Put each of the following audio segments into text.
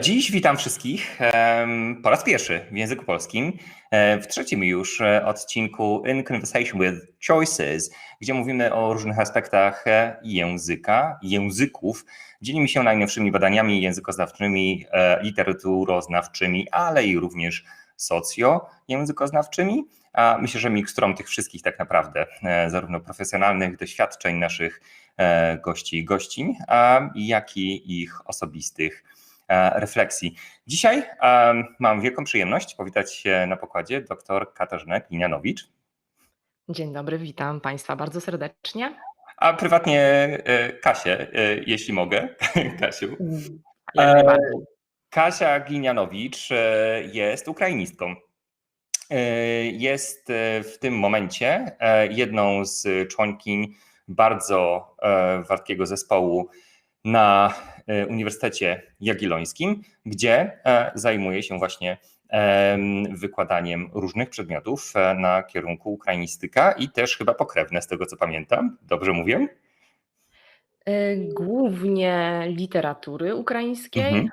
Dziś witam wszystkich po raz pierwszy w języku polskim, w trzecim już odcinku In Conversation with Choices, gdzie mówimy o różnych aspektach języka, języków. Dzielimy się najnowszymi badaniami językoznawczymi, literaturoznawczymi, ale i również socjojęzykoznawczymi. A myślę, że miksturą tych wszystkich tak naprawdę, zarówno profesjonalnych doświadczeń naszych gości i gościń, jak i ich osobistych refleksji. Dzisiaj mam wielką przyjemność powitać na pokładzie dr Katarzynę Glinianowicz. Dzień dobry, witam Państwa bardzo serdecznie. A prywatnie Kasię, jeśli mogę. Kasiu. Jak najbardziej. Kasia Glinianowicz jest ukrainistką. Jest w tym momencie jedną z członkiń bardzo wartkiego zespołu na Uniwersytecie Jagiellońskim, gdzie zajmuje się właśnie wykładaniem różnych przedmiotów na kierunku ukrainistyka i też chyba pokrewne, z tego co pamiętam. Dobrze mówię? Głównie literatury ukraińskiej,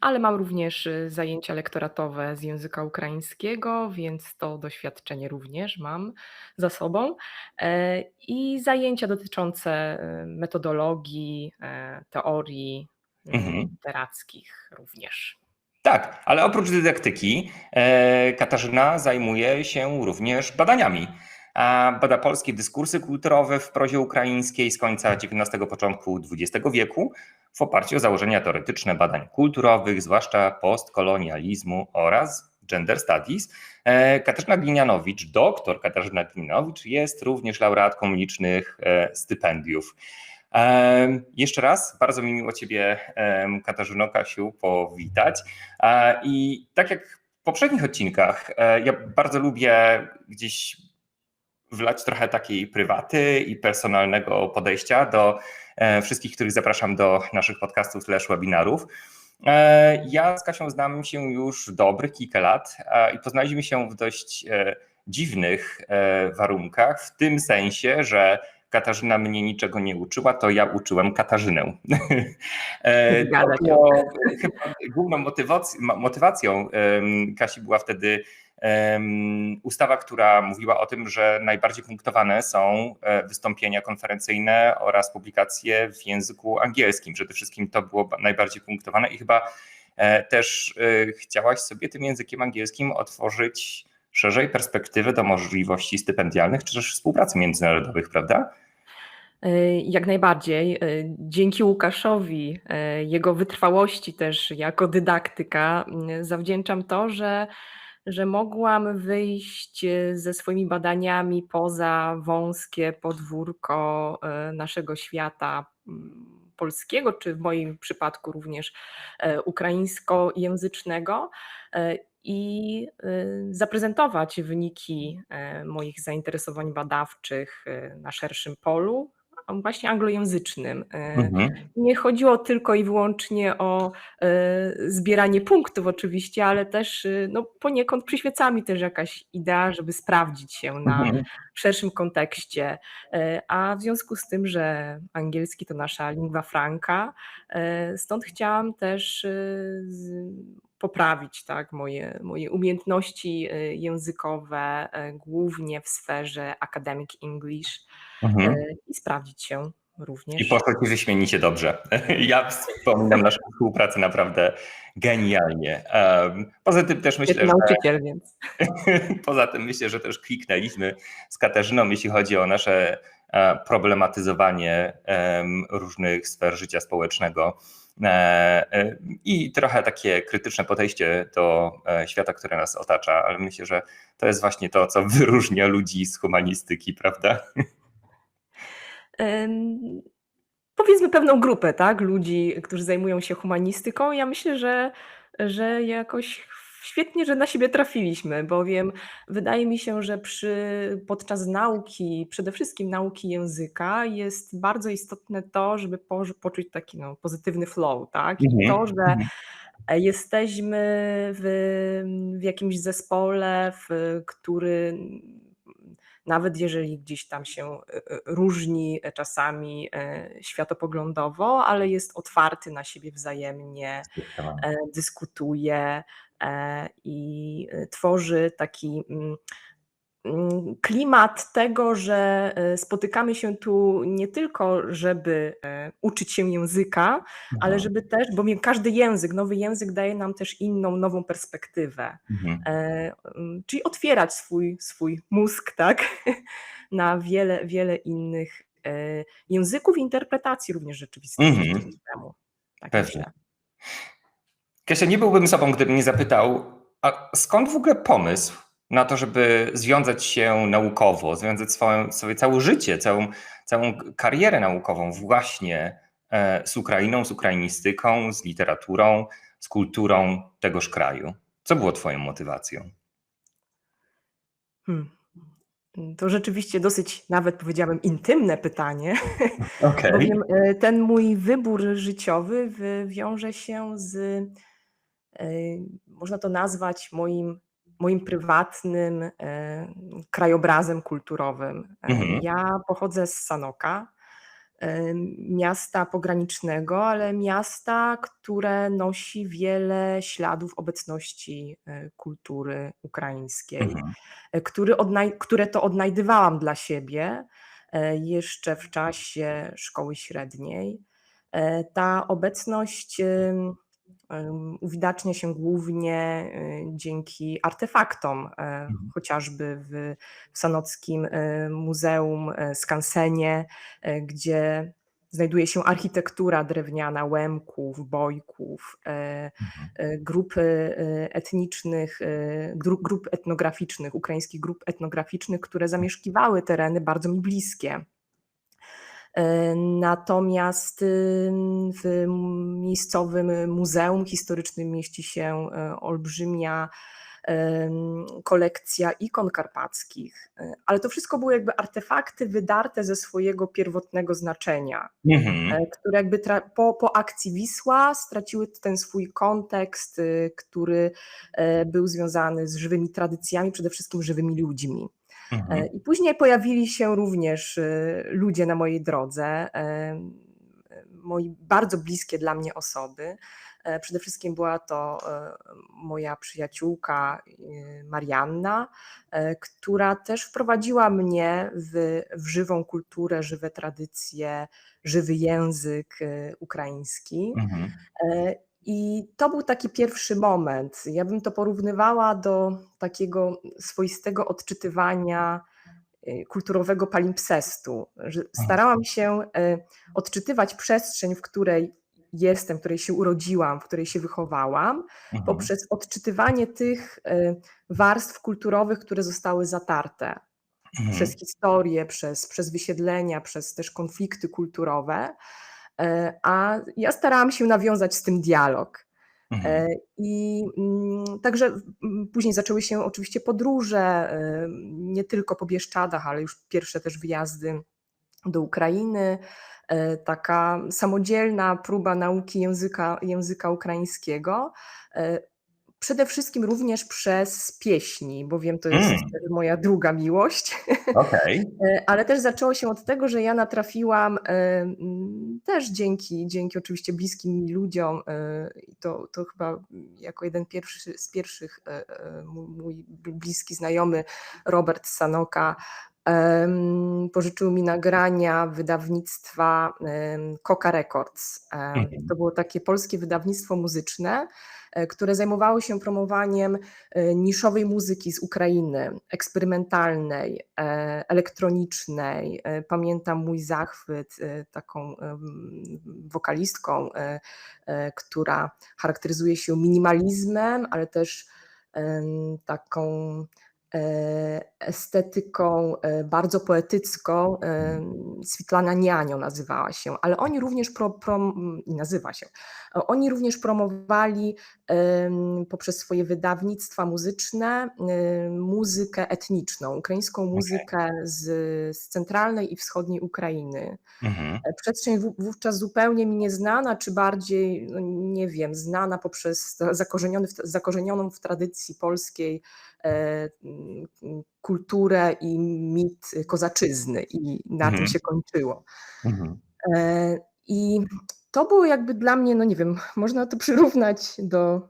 ale mam również zajęcia lektoratowe z języka ukraińskiego, więc to doświadczenie również mam za sobą. I zajęcia dotyczące metodologii, teorii literackich również. Tak, ale oprócz dydaktyki Katarzyna zajmuje się również badaniami. Bada polskie dyskursy kulturowe w prozie ukraińskiej z końca XIX, początku XX wieku w oparciu o założenia teoretyczne badań kulturowych, zwłaszcza postkolonializmu oraz gender studies. Katarzyna Glinianowicz, doktor Katarzyna Glinianowicz jest również laureatką licznych stypendiów. Jeszcze raz bardzo mi miło Ciebie, Katarzyno, Kasiu, powitać. I tak jak w poprzednich odcinkach, ja bardzo lubię gdzieś wlać trochę takiej prywaty i personalnego podejścia do wszystkich, których zapraszam do naszych podcastów / webinarów. Ja z Kasią znam się już dobrych kilka lat i poznaliśmy się w dość dziwnych warunkach, w tym sensie, że Katarzyna mnie niczego nie uczyła, to ja uczyłem Katarzynę. Chyba główną motywacją Kasi była wtedy ustawa, która mówiła o tym, że najbardziej punktowane są wystąpienia konferencyjne oraz publikacje w języku angielskim. Przede wszystkim to było najbardziej punktowane i chyba też chciałaś sobie tym językiem angielskim otworzyć szerzej perspektywę do możliwości stypendialnych czy też współpracy międzynarodowych, prawda? Jak najbardziej. Dzięki Łukaszowi, jego wytrwałości też jako dydaktyka zawdzięczam to, że mogłam wyjść ze swoimi badaniami poza wąskie podwórko naszego świata polskiego, czy w moim przypadku również ukraińskojęzycznego i zaprezentować wyniki moich zainteresowań badawczych na szerszym polu, właśnie anglojęzycznym. Nie chodziło tylko i wyłącznie o zbieranie punktów oczywiście, ale też poniekąd przyświeca mi też jakaś idea, żeby sprawdzić się na szerszym kontekście. A w związku z tym, że angielski to nasza lingua franca, stąd chciałam też poprawić tak, moje umiejętności językowe, głównie w sferze academic English i sprawdzić się również. I poszło Ci wyśmienicie dobrze. Ja wspominam naszą współpracę naprawdę genialnie. Poza tym też myślę, nauczyciel, więc. Poza tym myślę, że też kliknęliśmy z Katarzyną, jeśli chodzi o nasze problematyzowanie różnych sfer życia społecznego i trochę takie krytyczne podejście do świata, który nas otacza, ale myślę, że to jest właśnie to, co wyróżnia ludzi z humanistyki, prawda? Powiedzmy pewną grupę, tak, ludzi, którzy zajmują się humanistyką. Ja myślę, że jakoś świetnie, że na siebie trafiliśmy, bowiem wydaje mi się, że podczas nauki, przede wszystkim nauki języka, jest bardzo istotne to, żeby poczuć taki pozytywny flow, tak? I to, że jesteśmy w jakimś zespole, który nawet jeżeli gdzieś tam się różni czasami światopoglądowo, ale jest otwarty na siebie wzajemnie, Zdecydowanie. dyskutuje i tworzy taki klimat tego, że spotykamy się tu nie tylko, żeby uczyć się języka, ale Mhm. żeby też, bo każdy język, nowy język daje nam też inną, nową perspektywę. Mhm. Czyli otwierać swój mózg, tak, na wiele, wiele innych języków i interpretacji również rzeczywistości Mhm. dzięki temu. Tak Pewnie. myślę. Kasia, nie byłbym sobą, gdybym nie zapytał, a skąd w ogóle pomysł na to, żeby związać się naukowo, związać swoje całe życie, całą karierę naukową właśnie z Ukrainą, z ukrainistyką, z literaturą, z kulturą tegoż kraju? Co było twoją motywacją? Hmm. To rzeczywiście dosyć, nawet powiedziałabym, intymne pytanie, Okej. bowiem ten mój wybór życiowy wiąże się z, można to nazwać moim prywatnym krajobrazem kulturowym. Mhm. Ja pochodzę z Sanoka, miasta pogranicznego, ale miasta, które nosi wiele śladów obecności kultury ukraińskiej, Mhm. które to odnajdywałam dla siebie jeszcze w czasie szkoły średniej. Ta obecność uwidacznia się głównie dzięki artefaktom, Mhm. chociażby w Sanockim Muzeum Skansenie, gdzie znajduje się architektura drewniana łemków, bojków, Mhm. grup etnicznych, grup etnograficznych, ukraińskich grup etnograficznych, które zamieszkiwały tereny bardzo mi bliskie. Natomiast w miejscowym muzeum historycznym mieści się olbrzymia kolekcja ikon karpackich, ale to wszystko były jakby artefakty wydarte ze swojego pierwotnego znaczenia, Mhm. które jakby po akcji Wisła straciły ten swój kontekst, który był związany z żywymi tradycjami, przede wszystkim żywymi ludźmi. Mhm. I później pojawili się również ludzie na mojej drodze, moi bardzo bliskie dla mnie osoby. Przede wszystkim była to moja przyjaciółka Marianna, która też wprowadziła mnie w żywą kulturę, żywe tradycje, żywy język ukraiński. Mhm. I to był taki pierwszy moment. Ja bym to porównywała do takiego swoistego odczytywania kulturowego palimpsestu, że Mhm. starałam się odczytywać przestrzeń, w której jestem, w której się urodziłam, w której się wychowałam, Mhm. poprzez odczytywanie tych warstw kulturowych, które zostały zatarte przez Mhm. historię, przez wysiedlenia, przez też konflikty kulturowe. A ja starałam się nawiązać z tym dialog. Mhm. I także później zaczęły się oczywiście podróże, nie tylko po Bieszczadach, ale już pierwsze też wyjazdy do Ukrainy, taka samodzielna próba nauki języka ukraińskiego. Przede wszystkim również przez pieśni, bowiem to jest Mm. też moja druga miłość. Okej. Ale też zaczęło się od tego, że ja natrafiłam też dzięki oczywiście bliskim mi ludziom, i to chyba jako jeden z pierwszych mój bliski znajomy Robert z Sanoka pożyczył mi nagrania wydawnictwa Coca Records. Mhm. To było takie polskie wydawnictwo muzyczne, które zajmowało się promowaniem niszowej muzyki z Ukrainy, eksperymentalnej, elektronicznej. Pamiętam mój zachwyt taką wokalistką, która charakteryzuje się minimalizmem, ale też taką estetyką bardzo poetycką. Swietlana Nianio nazywała się, ale oni również i nazywa się. Oni również promowali poprzez swoje wydawnictwa muzyczne muzykę etniczną, ukraińską Okej. muzykę z centralnej i wschodniej Ukrainy. Mhm. Przestrzeń wówczas zupełnie mi nieznana, czy bardziej, no nie wiem, znana poprzez zakorzenioną w tradycji polskiej kulturę i mit kozaczyzny i na tym Mhm. się kończyło. Mhm. I to było jakby dla mnie, no nie wiem, można to przyrównać do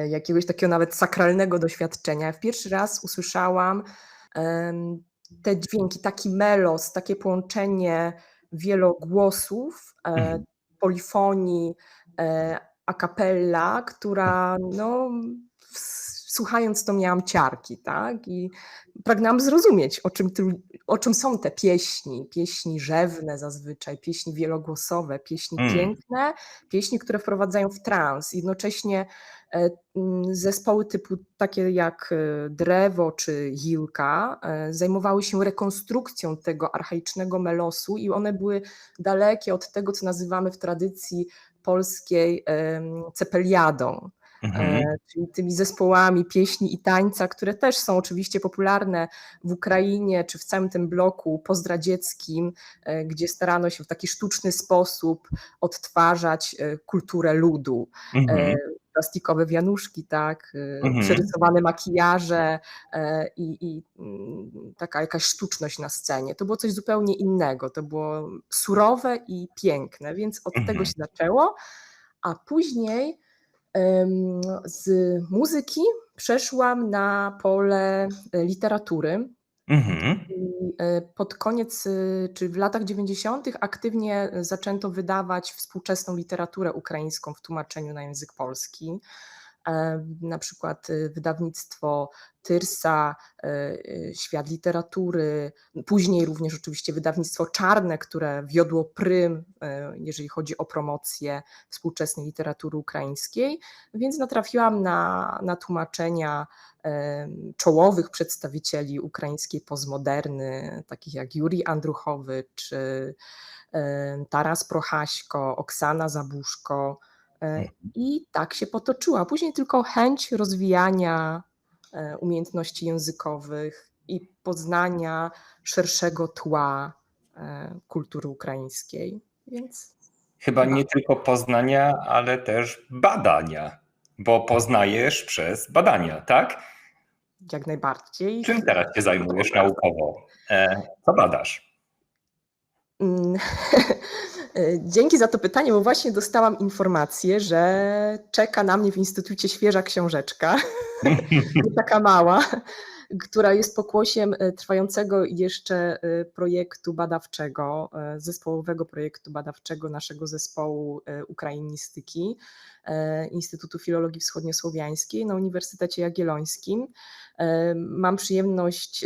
jakiegoś takiego nawet sakralnego doświadczenia. Ja w pierwszy raz usłyszałam te dźwięki, taki melos, takie połączenie wielogłosów, Mhm. polifonii, a cappella, która no, słuchając to miałam ciarki, tak? I pragnęłam zrozumieć, o czym są te pieśni rzewne zazwyczaj, pieśni wielogłosowe, pieśni Mm. piękne, pieśni, które wprowadzają w trans. Jednocześnie zespoły typu takie jak Drewo czy Hilka zajmowały się rekonstrukcją tego archaicznego melosu i one były dalekie od tego, co nazywamy w tradycji polskiej cepeliadą, Mhm. czyli tymi zespołami pieśni i tańca, które też są oczywiście popularne w Ukrainie czy w całym tym bloku pozdradzieckim, gdzie starano się w taki sztuczny sposób odtwarzać kulturę ludu. Mhm. Plastikowe wianuszki, tak, Mhm. przerysowane makijaże i taka jakaś sztuczność na scenie. To było coś zupełnie innego. To było surowe i piękne, więc od tego Mhm. się zaczęło, a później z muzyki przeszłam na pole literatury. Mhm. I pod koniec, czy w latach 90. aktywnie zaczęto wydawać współczesną literaturę ukraińską w tłumaczeniu na język polski. Na przykład wydawnictwo Tyrsa, Świat Literatury, później również oczywiście wydawnictwo Czarne, które wiodło prym, jeżeli chodzi o promocję współczesnej literatury ukraińskiej, więc natrafiłam na tłumaczenia czołowych przedstawicieli ukraińskiej postmoderny, takich jak Jurij Andruchowicz, czy Taras Prochaśko, Oksana Zabuszko. I tak się potoczyła. Później tylko chęć rozwijania umiejętności językowych i poznania szerszego tła kultury ukraińskiej. Więc Chyba tak, nie tylko poznania, ale też badania, bo poznajesz przez badania, tak? jak najbardziej. Czym teraz się zajmujesz naukowo? Co badasz? Mm, Dzięki za to pytanie, bo właśnie dostałam informację, że czeka na mnie w instytucie świeża książeczka, nie taka mała, która jest pokłosiem trwającego jeszcze projektu badawczego, zespołowego projektu badawczego naszego zespołu ukrainistyki Instytutu Filologii Wschodniosłowiańskiej na Uniwersytecie Jagiellońskim. Mam przyjemność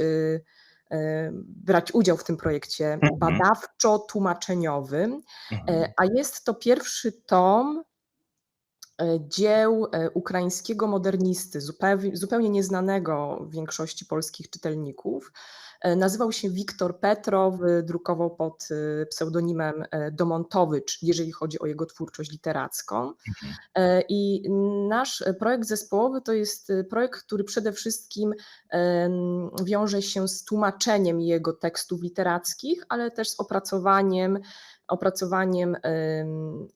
brać udział w tym projekcie Mhm. badawczo-tłumaczeniowym, Mhm. a jest to pierwszy tom dzieł ukraińskiego modernisty, zupełnie nieznanego większości polskich czytelników. Nazywał się Wiktor Petrow, drukował pod pseudonimem Domontowicz, jeżeli chodzi o jego twórczość literacką. Mhm. I nasz projekt zespołowy to jest projekt, który przede wszystkim wiąże się z tłumaczeniem jego tekstów literackich, ale też z opracowaniem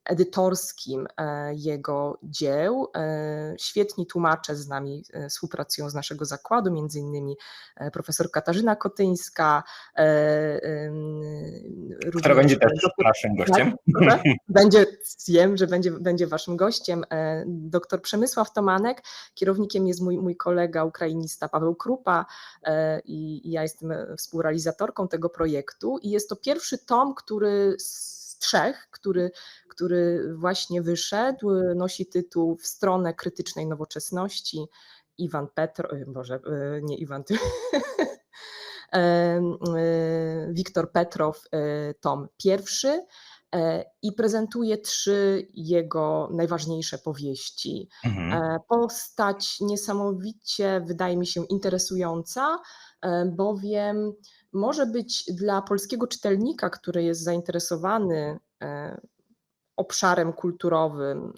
edytorskim jego dzieł. Świetni tłumacze z nami współpracują z naszego zakładu, między innymi profesor Katarzyna Kotyńska, Która będzie również też doktor, naszym tak, gościem. proszę? Wiem, że będzie waszym gościem dr Przemysław Tomanek. Kierownikiem jest mój kolega ukrainista Paweł Krupa i ja jestem współrealizatorką tego projektu. I jest to pierwszy tom, który z trzech, który właśnie wyszedł, nosi tytuł W stronę krytycznej nowoczesności. Iwan Petro, Boże, nie Iwan, Wiktor Petrow, tom pierwszy, i prezentuje trzy jego najważniejsze powieści. Mhm. Postać niesamowicie, wydaje mi się, interesująca, bowiem może być dla polskiego czytelnika, który jest zainteresowany obszarem kulturowym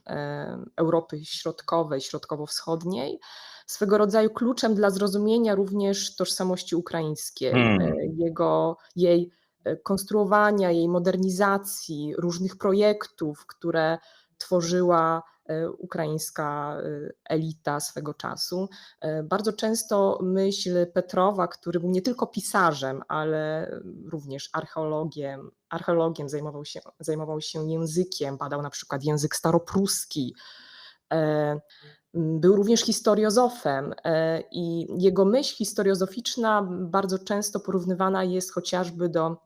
Europy Środkowej, Środkowo-Wschodniej, swego rodzaju kluczem dla zrozumienia również tożsamości ukraińskiej, jej konstruowania, jej modernizacji, różnych projektów, które tworzyła ukraińska elita swego czasu. Bardzo często myśl Petrowa, który był nie tylko pisarzem, ale również archeologiem zajmował się językiem, badał na przykład język staropruski. Był również historiozofem i jego myśl historiozoficzna bardzo często porównywana jest chociażby do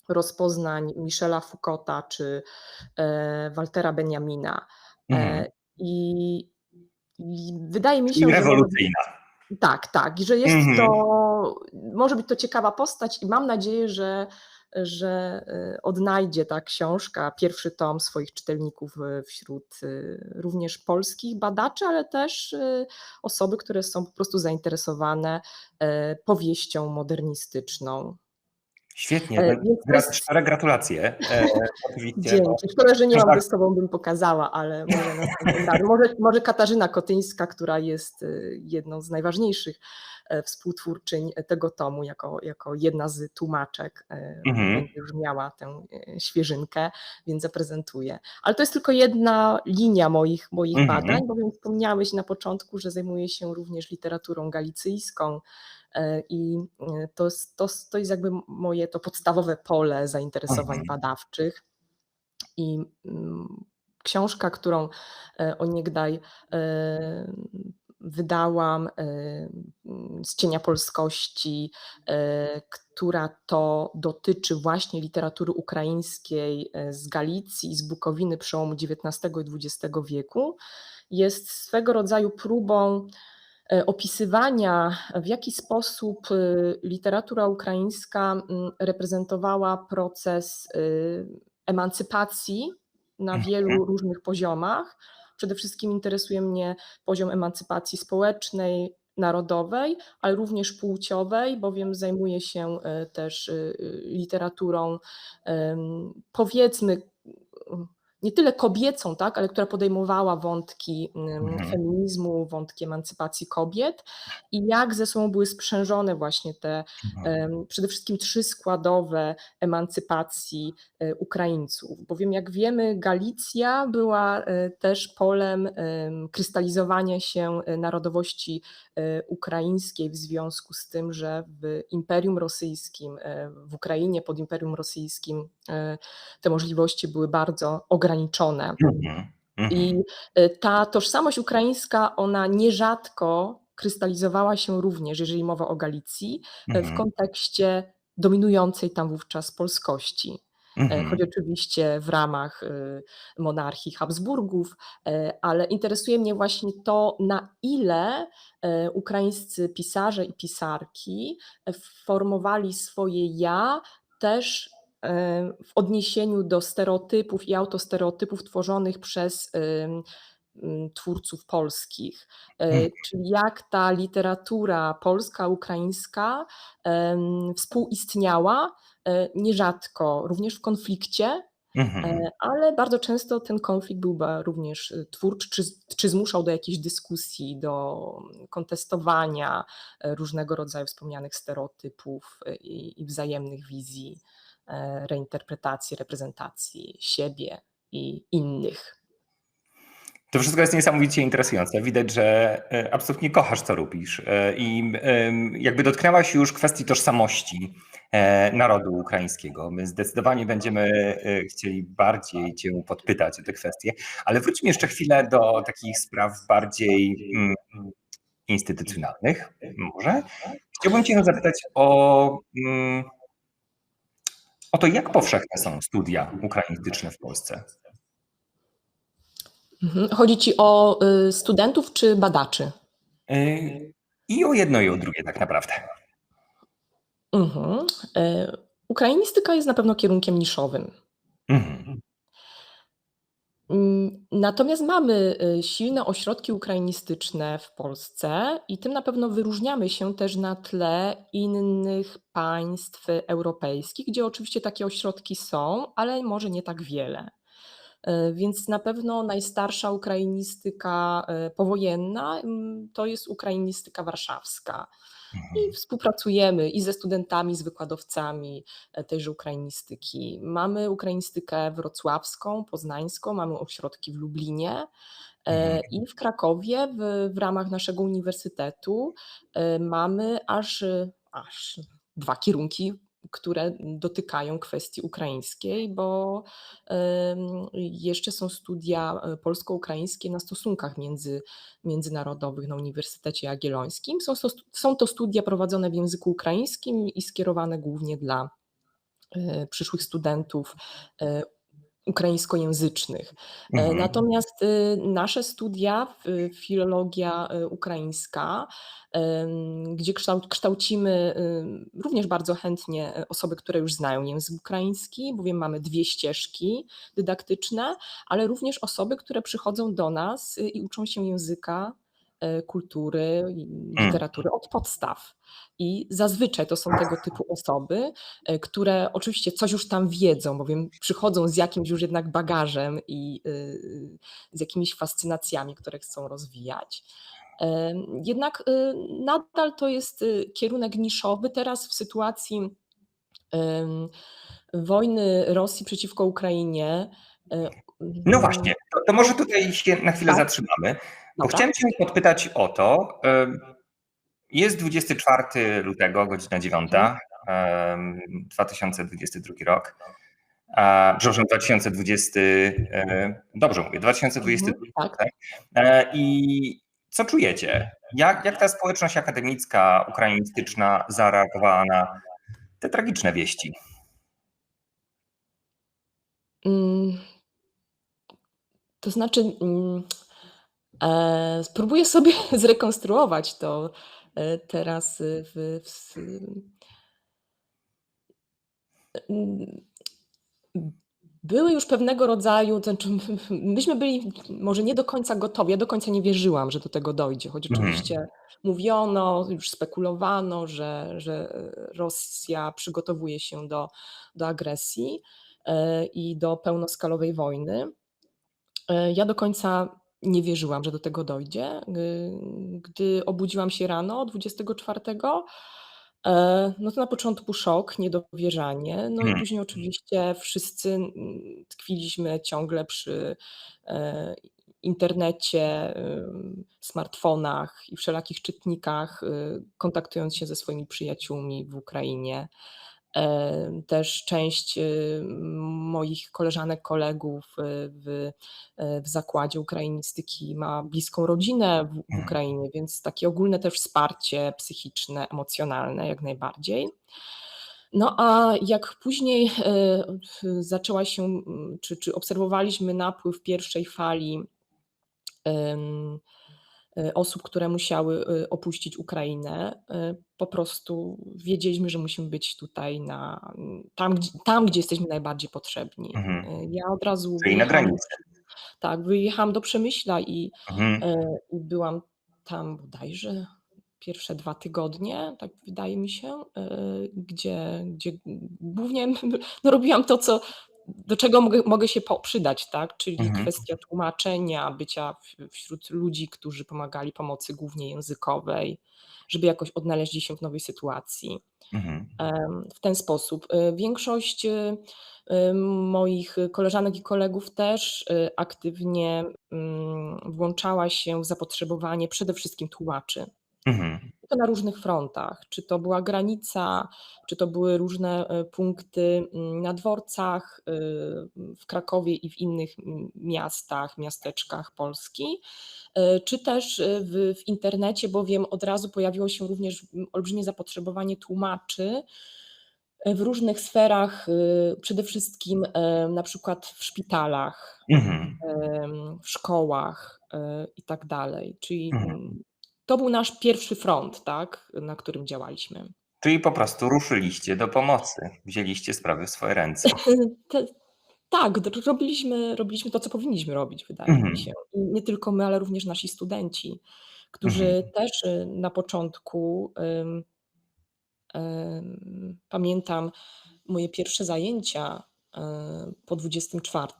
rozpoznań Michela Foucaulta czy Waltera Benjamina. Mhm. I wydaje mi Czyli się, że rewolucyjna. tak, i że jest Mhm. może być to ciekawa postać i mam nadzieję, że odnajdzie ta książka, pierwszy tom swoich czytelników wśród również polskich badaczy, ale też osoby, które są po prostu zainteresowane powieścią modernistyczną. Świetnie, Więc to jest szczere gratulacje. Oczywiście, bo dzięki. Szkoda, że nie mam, każda bo z tobą bym pokazała, ale może następnym razem. Może Katarzyna Kotyńska, która jest jedną z najważniejszych współtwórczyń tego tomu, jako jedna z tłumaczek, będzie już miała tę świeżynkę, więc zaprezentuję. Ale to jest tylko jedna linia moich badań, bowiem wspomniałeś na początku, że zajmuję się również literaturą galicyjską, i to jest jakby moje to podstawowe pole zainteresowań badawczych. I książka, którą onegdaj wydałam, Z cienia polskości, która to dotyczy właśnie literatury ukraińskiej z Galicji, z Bukowiny przełomu XIX i XX wieku, jest swego rodzaju próbą opisywania, w jaki sposób literatura ukraińska reprezentowała proces emancypacji na wielu różnych poziomach. Przede wszystkim interesuje mnie poziom emancypacji społecznej, narodowej, ale również płciowej, bowiem zajmuję się też literaturą, powiedzmy, nie tyle kobiecą, tak, ale która podejmowała wątki feminizmu, wątki emancypacji kobiet i jak ze sobą były sprzężone właśnie te przede wszystkim 3 składowe emancypacji Ukraińców. Bowiem jak wiemy, Galicja była też polem krystalizowania się narodowości ukraińskiej w związku z tym, że w Imperium Rosyjskim, w Ukrainie pod Imperium Rosyjskim te możliwości były bardzo ograniczone. I ta tożsamość ukraińska, ona nierzadko krystalizowała się również, jeżeli mowa o Galicji, w kontekście dominującej tam wówczas polskości. Choć oczywiście w ramach monarchii Habsburgów, ale interesuje mnie właśnie to, na ile ukraińscy pisarze i pisarki formowali swoje ja też w odniesieniu do stereotypów i autostereotypów tworzonych przez twórców polskich. Czyli jak ta literatura polska, ukraińska współistniała, nierzadko również w konflikcie, ale bardzo często ten konflikt był również twórczy, czy zmuszał do jakiejś dyskusji, do kontestowania różnego rodzaju wspomnianych stereotypów i wzajemnych wizji, reinterpretacji, reprezentacji siebie i innych. To wszystko jest niesamowicie interesujące. Widać, że absolutnie kochasz, co robisz. I jakby dotknęłaś już kwestii tożsamości narodu ukraińskiego. My zdecydowanie będziemy chcieli bardziej cię podpytać o te kwestie, ale wróćmy jeszcze chwilę do takich spraw bardziej instytucjonalnych może. Chciałbym cię zapytać o to, jak powszechne są studia ukrainistyczne w Polsce. Chodzi ci o studentów czy badaczy? I o jedno, i o drugie tak naprawdę. Ukrainistyka jest na pewno kierunkiem niszowym. Natomiast mamy silne ośrodki ukrainistyczne w Polsce i tym na pewno wyróżniamy się też na tle innych państw europejskich, gdzie oczywiście takie ośrodki są, ale może nie tak wiele. Więc na pewno najstarsza ukrainistyka powojenna to jest ukrainistyka warszawska. I Mhm. współpracujemy i ze studentami, z wykładowcami tejże ukrainistyki. Mamy ukrainistykę wrocławską, poznańską, mamy ośrodki w Lublinie Mhm. i w Krakowie w ramach naszego uniwersytetu mamy aż 2 kierunki, które dotykają kwestii ukraińskiej, bo jeszcze są studia polsko-ukraińskie na stosunkach międzynarodowych na Uniwersytecie Jagiellońskim. Są to studia prowadzone w języku ukraińskim i skierowane głównie dla przyszłych studentów ukraińskojęzycznych. Mhm. Natomiast nasze studia, filologia ukraińska, gdzie kształcimy również bardzo chętnie osoby, które już znają język ukraiński, bowiem mamy 2 ścieżki dydaktyczne, ale również osoby, które przychodzą do nas i uczą się języka, kultury, Mm. literatury od podstaw. I zazwyczaj to są tego typu osoby, które oczywiście coś już tam wiedzą, bowiem przychodzą z jakimś już jednak bagażem i z jakimiś fascynacjami, które chcą rozwijać. Jednak nadal to jest kierunek niszowy. Teraz w sytuacji wojny Rosji przeciwko Ukrainie. No właśnie, to może No, tutaj się na chwilę tak, zatrzymamy, bo chciałem dobra. cię podpytać o to. Jest 24 lutego, godzina 9, Mhm, 2022 rok. Przepraszam, 2020, dobrze mówię, 2022, tak. tak? I co czujecie? Jak ta społeczność akademicka ukrainistyczna zareagowała na te tragiczne wieści? Mm, To znaczy, spróbuję sobie zrekonstruować to teraz mm, były już pewnego rodzaju, to znaczy myśmy byli może nie do końca gotowi. Ja do końca nie wierzyłam, że do tego dojdzie, choć Mhm, oczywiście mówiono, już spekulowano, że Rosja przygotowuje się do agresji i do pełnoskalowej wojny. Ja do końca nie wierzyłam, że do tego dojdzie. Gdy obudziłam się rano 24, no to na początku szok, niedowierzanie, no i mhm, później oczywiście wszyscy tkwiliśmy ciągle przy e, internecie, smartfonach i wszelakich czytnikach, kontaktując się ze swoimi przyjaciółmi w Ukrainie. Też część moich koleżanek, kolegów w zakładzie ukrainistyki ma bliską rodzinę w mhm, Ukrainie, więc takie ogólne też wsparcie psychiczne, emocjonalne jak najbardziej. No a jak później zaczęła się, czy obserwowaliśmy napływ pierwszej fali em, osób, które musiały opuścić Ukrainę, po prostu wiedzieliśmy, że musimy być tutaj tam, gdzie jesteśmy najbardziej potrzebni. mhm. Ja od razu Czyli na wyjechałam granicy. tak, wyjechałam do Przemyśla Mhm, i byłam tam bodajże pierwsze 2 tygodnie, tak wydaje mi się, gdzie głównie no robiłam to, do czego mogę się przydać, tak, czyli mhm, kwestia tłumaczenia, bycia wśród ludzi, którzy pomagali pomocy głównie językowej, żeby jakoś odnaleźli się w nowej sytuacji. mhm, W ten sposób. Większość moich koleżanek i kolegów też aktywnie włączała się w zapotrzebowanie przede wszystkim tłumaczy. mhm, I to na różnych frontach. Czy to była granica, czy to były różne punkty na dworcach w Krakowie i w innych miastach, miasteczkach Polski, czy też w internecie, bowiem od razu pojawiło się również olbrzymie zapotrzebowanie tłumaczy w różnych sferach, przede wszystkim na przykład w szpitalach, mhm, w szkołach i tak dalej. Czyli mhm. to był nasz pierwszy front, tak, na którym działaliśmy. Czyli po prostu ruszyliście do pomocy, wzięliście sprawy w swoje ręce. Te Tak, robiliśmy to, co powinniśmy robić, wydaje mi się. Mhm, I nie tylko my, ale również nasi studenci, mhm, którzy też na początku, pamiętam moje pierwsze zajęcia po 24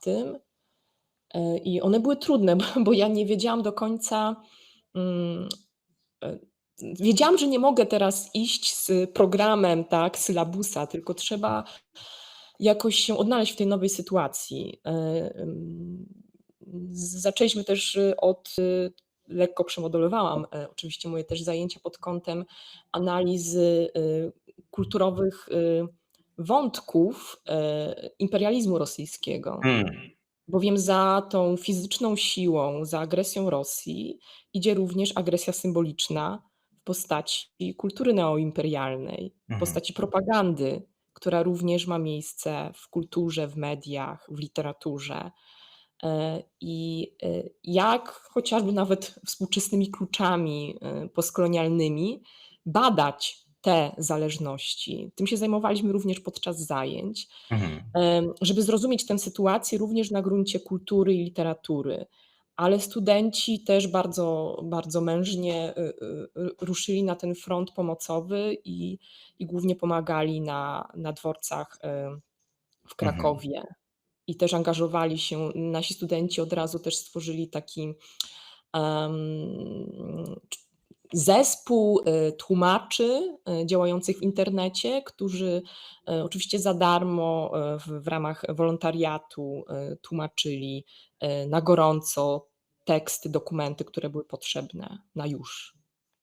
i one były trudne, bo ja nie wiedziałam do końca, mm, wiedziałam, że nie mogę teraz iść z programem, tak, sylabusa, tylko trzeba jakoś się odnaleźć w tej nowej sytuacji. Zaczęliśmy też od, lekko przemodelowałam oczywiście moje też zajęcia pod kątem analizy kulturowych wątków imperializmu rosyjskiego. Hmm. Bowiem za tą fizyczną siłą, za agresją Rosji idzie również agresja symboliczna w postaci kultury neoimperialnej, w Mhm. postaci propagandy, która również ma miejsce w kulturze, w mediach, w literaturze. I jak chociażby nawet współczesnymi kluczami postkolonialnymi badać te zależności. Tym się zajmowaliśmy również podczas zajęć, Mhm. żeby zrozumieć tę sytuację również na gruncie kultury i literatury. Ale studenci też bardzo, bardzo mężnie ruszyli na ten front pomocowy i głównie pomagali na dworcach w Mhm. Krakowie. I też angażowali się, nasi studenci od razu też stworzyli taki zespół tłumaczy działających w internecie, którzy oczywiście za darmo w ramach wolontariatu tłumaczyli na gorąco teksty, dokumenty, które były potrzebne na już.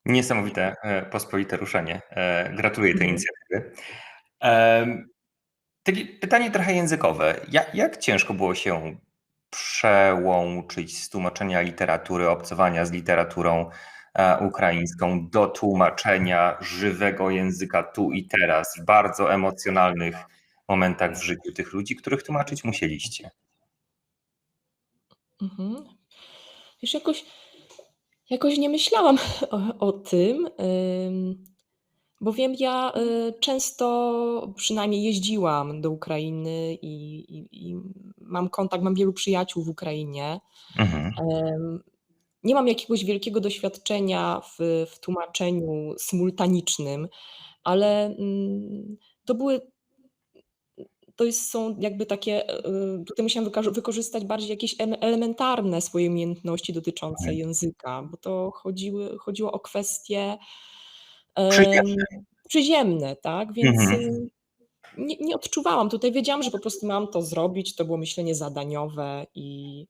Niesamowite, pospolite ruszenie. Gratuluję tej Mhm. inicjatywy. Pytanie trochę językowe. Jak ciężko było się przełączyć z tłumaczenia literatury, obcowania z literaturą ukraińską do tłumaczenia żywego języka tu i teraz, w bardzo emocjonalnych momentach w życiu tych ludzi, których tłumaczyć musieliście? Mhm. Wiesz, jakoś nie myślałam o tym, bowiem ja często przynajmniej jeździłam do Ukrainy i mam kontakt, mam wielu przyjaciół w Ukrainie. Mhm. Nie mam jakiegoś wielkiego doświadczenia w tłumaczeniu symultanicznym, ale to były są jakby takie, tutaj musiałam wykorzystać bardziej jakieś elementarne swoje umiejętności dotyczące Mhm. języka, bo to chodziło o kwestie Przyjemne. em, przyziemne, tak, więc Mhm. nie odczuwałam tutaj, wiedziałam, że po prostu mam to zrobić, to było myślenie zadaniowe i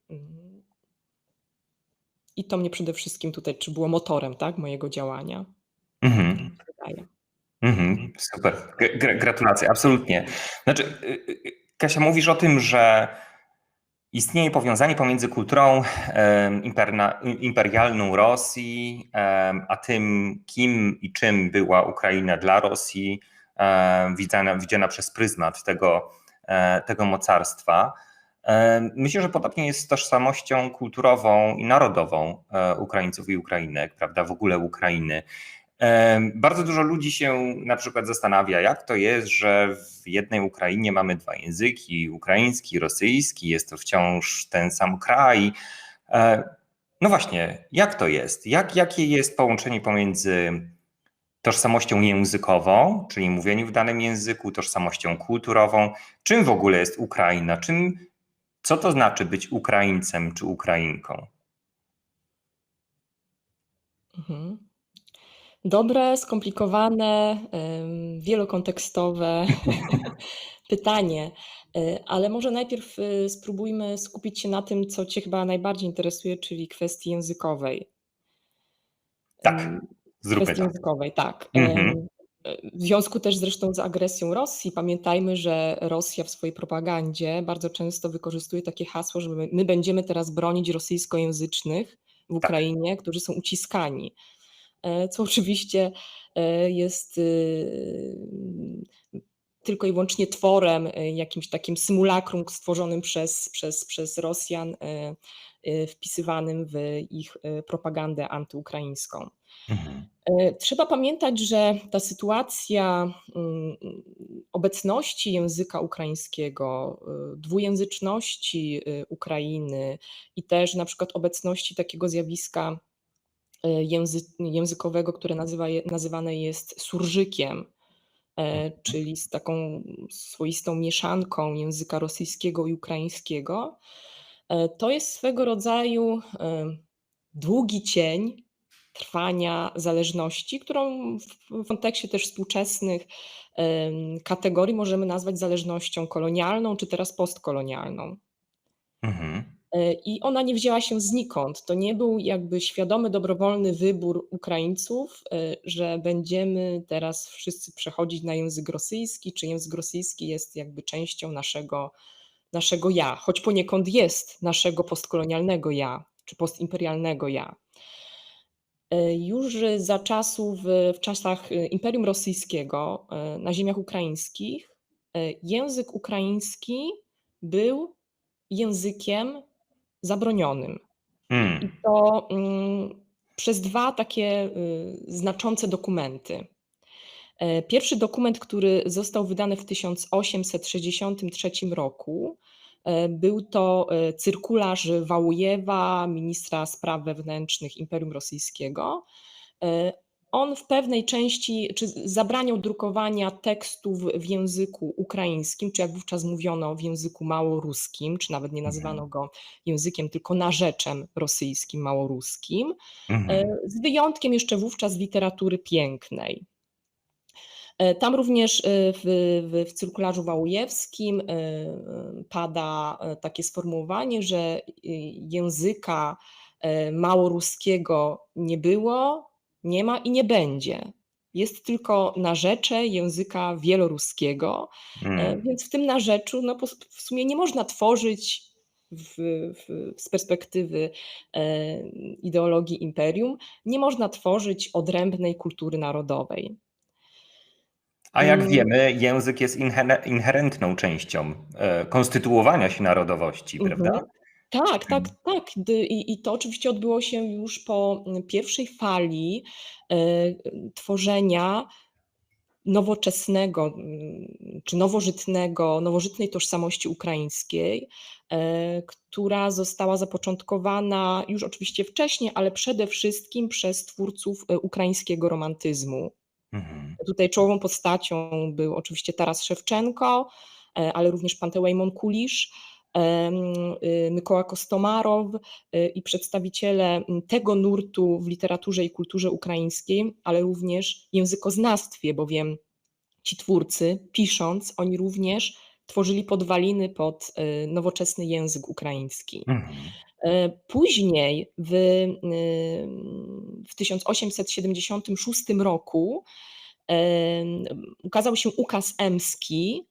to mnie przede wszystkim tutaj czy było motorem, tak, mojego działania. Tak mi Mhm. się wydaje. Mhm. Super. Gratulacje, absolutnie. Znaczy, Kasia, mówisz o tym, że istnieje powiązanie pomiędzy kulturą imperialną Rosji, a tym, kim i czym była Ukraina dla Rosji, widziana przez pryzmat tego mocarstwa. Myślę, że podobnie jest z tożsamością kulturową i narodową Ukraińców i Ukrainek, prawda, w ogóle Ukrainy. Bardzo dużo ludzi się na przykład zastanawia, jak to jest, że w jednej Ukrainie mamy dwa języki, ukraiński, rosyjski, jest to wciąż ten sam kraj. No właśnie, jak to jest? Jakie jest połączenie pomiędzy tożsamością językową, czyli mówieniu w danym języku, tożsamością kulturową? Czym w ogóle jest Ukraina? Co to znaczy być Ukraińcem czy Ukrainką? Mhm. Dobre, skomplikowane, wielokontekstowe pytanie, ale może najpierw spróbujmy skupić się na tym, co Cię chyba najbardziej interesuje, czyli kwestii językowej. Tak, zróbmy Kwestii to. językowej, tak. Mhm. W związku też zresztą z agresją Rosji, pamiętajmy, że Rosja w swojej propagandzie bardzo często wykorzystuje takie hasło, że my będziemy teraz bronić rosyjskojęzycznych w Tak. Ukrainie, którzy są uciskani. Co oczywiście jest tylko i wyłącznie tworem, jakimś takim symulakrum stworzonym przez Rosjan, wpisywanym w ich propagandę antyukraińską. Mhm. Trzeba pamiętać, że ta sytuacja obecności języka ukraińskiego, dwujęzyczności Ukrainy i też na przykład obecności takiego zjawiska językowego, które nazywane jest surżykiem, czyli z taką swoistą mieszanką języka rosyjskiego i ukraińskiego. To jest swego rodzaju długi cień trwania zależności, którą w kontekście też współczesnych kategorii możemy nazwać zależnością kolonialną, czy teraz postkolonialną. Mhm. I ona nie wzięła się znikąd. To nie był jakby świadomy, dobrowolny wybór Ukraińców, że będziemy teraz wszyscy przechodzić na język rosyjski, czy język rosyjski jest jakby częścią naszego ja, choć poniekąd jest naszego postkolonialnego ja, czy postimperialnego ja. Już za czasów, w czasach Imperium Rosyjskiego na ziemiach ukraińskich język ukraiński był językiem zabronionym. I Mm. to przez dwa takie znaczące dokumenty. Pierwszy dokument, który został wydany w 1863 roku, był to cyrkularz Wałujewa, ministra spraw wewnętrznych Imperium Rosyjskiego. On w pewnej części zabraniał drukowania tekstów w języku ukraińskim, czy jak wówczas mówiono w języku małoruskim, czy nawet nie nazywano Mhm. go językiem, tylko narzeczem rosyjskim, małoruskim, Mhm. z wyjątkiem jeszcze wówczas literatury pięknej. Tam również w cyrkularzu wałujewskim pada takie sformułowanie, że języka małoruskiego nie było, nie ma i nie będzie. Jest tylko narzecze języka wieloruskiego, Mm. więc w tym narzeczu no, w sumie nie można tworzyć z perspektywy ideologii imperium, nie można tworzyć odrębnej kultury narodowej. A jak wiemy, język jest inherentną częścią konstytuowania się narodowości, prawda? Mhm. Tak, tak, Mm. tak. I to oczywiście odbyło się już po pierwszej fali tworzenia nowoczesnego czy nowożytnej tożsamości ukraińskiej, która została zapoczątkowana już oczywiście wcześniej, ale przede wszystkim przez twórców ukraińskiego romantyzmu. Mhm. Tutaj czołową postacią był oczywiście Taras Szewczenko, ale również Pantełejmon Kulisz, Mykoła Kostomarow i przedstawiciele tego nurtu w literaturze i kulturze ukraińskiej, ale również językoznawstwie, bowiem ci twórcy, pisząc, oni również tworzyli podwaliny pod nowoczesny język ukraiński. Mhm. Później w 1876 roku ukazał się ukaz emski,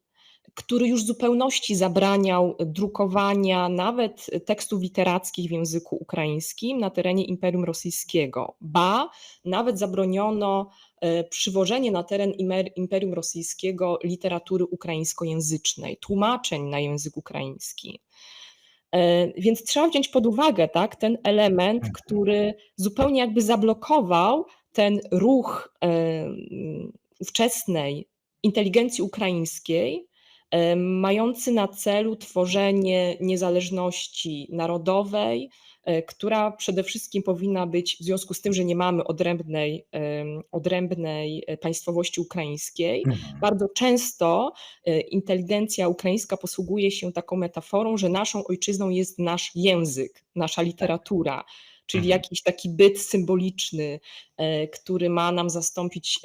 który już w zupełności zabraniał drukowania nawet tekstów literackich w języku ukraińskim na terenie Imperium Rosyjskiego. Ba, nawet zabroniono przywożenie na teren Imperium Rosyjskiego literatury ukraińskojęzycznej, tłumaczeń na język ukraiński. Więc trzeba wziąć pod uwagę tak, ten element, który zupełnie jakby zablokował ten ruch ówczesnej inteligencji ukraińskiej, mający na celu tworzenie niezależności narodowej, która przede wszystkim powinna być, w związku z tym, że nie mamy odrębnej państwowości ukraińskiej, Mhm. bardzo często inteligencja ukraińska posługuje się taką metaforą, że naszą ojczyzną jest nasz język, nasza literatura, czyli Mhm. jakiś taki byt symboliczny, który ma nam zastąpić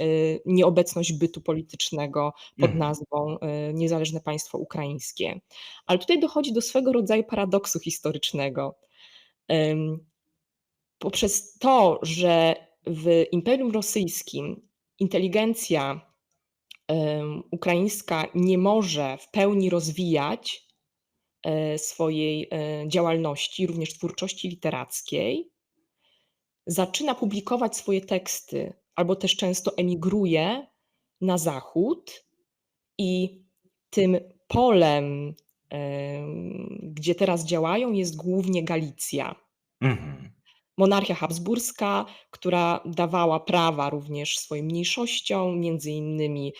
nieobecność bytu politycznego pod Mhm. nazwą Niezależne Państwo Ukraińskie. Ale tutaj dochodzi do swego rodzaju paradoksu historycznego. Poprzez to, że w Imperium Rosyjskim inteligencja ukraińska nie może w pełni rozwijać swojej działalności, również twórczości literackiej, zaczyna publikować swoje teksty, albo też często emigruje na zachód i tym polem, gdzie teraz działają, jest głównie Galicja. Mhm. Monarchia habsburska, która dawała prawa również swoim mniejszościom, między innymi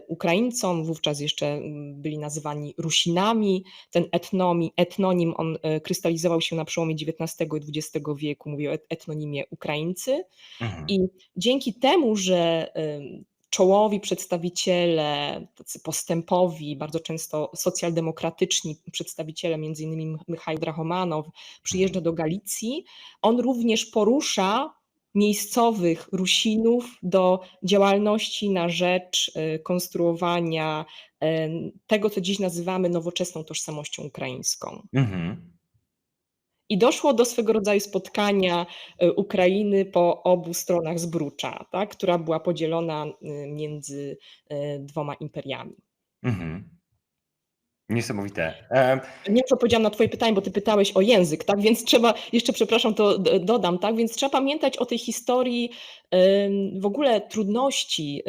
Ukraińcom, wówczas jeszcze byli nazywani Rusinami. Ten etnonim on krystalizował się na przełomie XIX i XX wieku, mówię o etnonimie Ukraińcy. Mhm. I dzięki temu, że czołowi przedstawiciele, tacy postępowi, bardzo często socjaldemokratyczni przedstawiciele, między innymi Michał Drahomanow, przyjeżdża do Galicji, on również porusza miejscowych Rusinów do działalności na rzecz konstruowania tego, co dziś nazywamy nowoczesną tożsamością ukraińską. Mhm. I doszło do swego rodzaju spotkania Ukrainy po obu stronach Zbrucza, tak, która była podzielona między dwoma imperiami. Mhm. Niesamowite. Nie wiem, co odpowiedziałam na twoje pytanie, bo ty pytałeś o język, tak? Więc trzeba, jeszcze przepraszam, to dodam, tak? Więc trzeba pamiętać o tej historii w ogóle trudności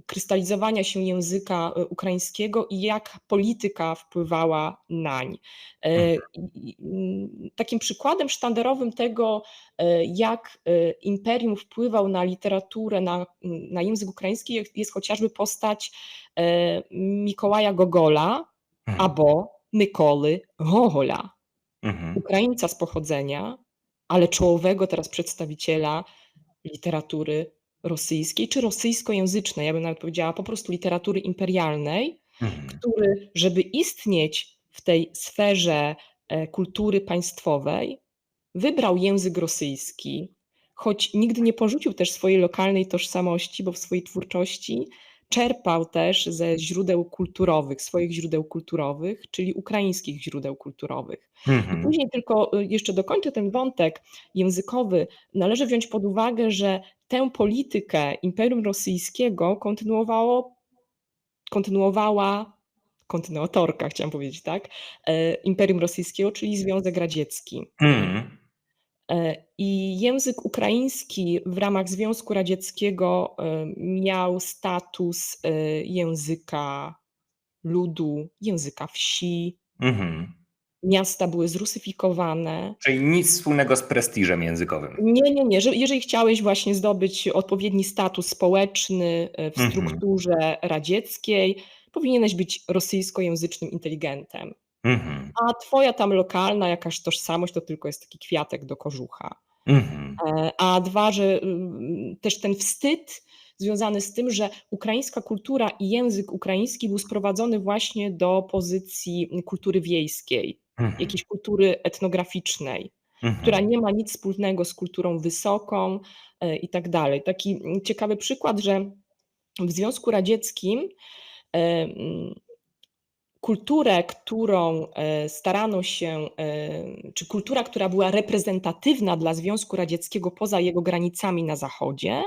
krystalizowania się języka ukraińskiego i jak polityka wpływała nań. Takim przykładem sztandarowym tego, jak imperium wpływał na literaturę, na język ukraiński, jest chociażby postać Mikołaja Gogola albo Mykoli Gogola, Ukraińca z pochodzenia, ale czołowego teraz przedstawiciela literatury rosyjskiej czy rosyjskojęzycznej, ja bym nawet powiedziała po prostu literatury imperialnej, który, żeby istnieć w tej sferze kultury państwowej, wybrał język rosyjski, choć nigdy nie porzucił też swojej lokalnej tożsamości, bo w swojej twórczości czerpał też ze źródeł kulturowych, swoich źródeł kulturowych, czyli ukraińskich źródeł kulturowych. I później tylko jeszcze dokończę ten wątek językowy. Należy wziąć pod uwagę, że tę politykę Imperium Rosyjskiego kontynuatorka, chciałam powiedzieć, tak, Imperium Rosyjskiego, czyli Związek Radziecki. I język ukraiński w ramach Związku Radzieckiego miał status języka ludu, języka wsi. Miasta były zrusyfikowane. Czyli nic wspólnego z prestiżem językowym. Nie. Jeżeli chciałeś właśnie zdobyć odpowiedni status społeczny w strukturze radzieckiej, powinieneś być rosyjskojęzycznym inteligentem. A twoja tam lokalna jakaś tożsamość to tylko jest taki kwiatek do kożucha. A dwa, że też ten wstyd związany z tym, że ukraińska kultura i język ukraiński był sprowadzony właśnie do pozycji kultury wiejskiej, jakiejś kultury etnograficznej, która nie ma nic wspólnego z kulturą wysoką i tak dalej. Taki ciekawy przykład, że w Związku Radzieckim kulturę, którą starano się, czy kultura, która była reprezentatywna dla Związku Radzieckiego poza jego granicami na zachodzie,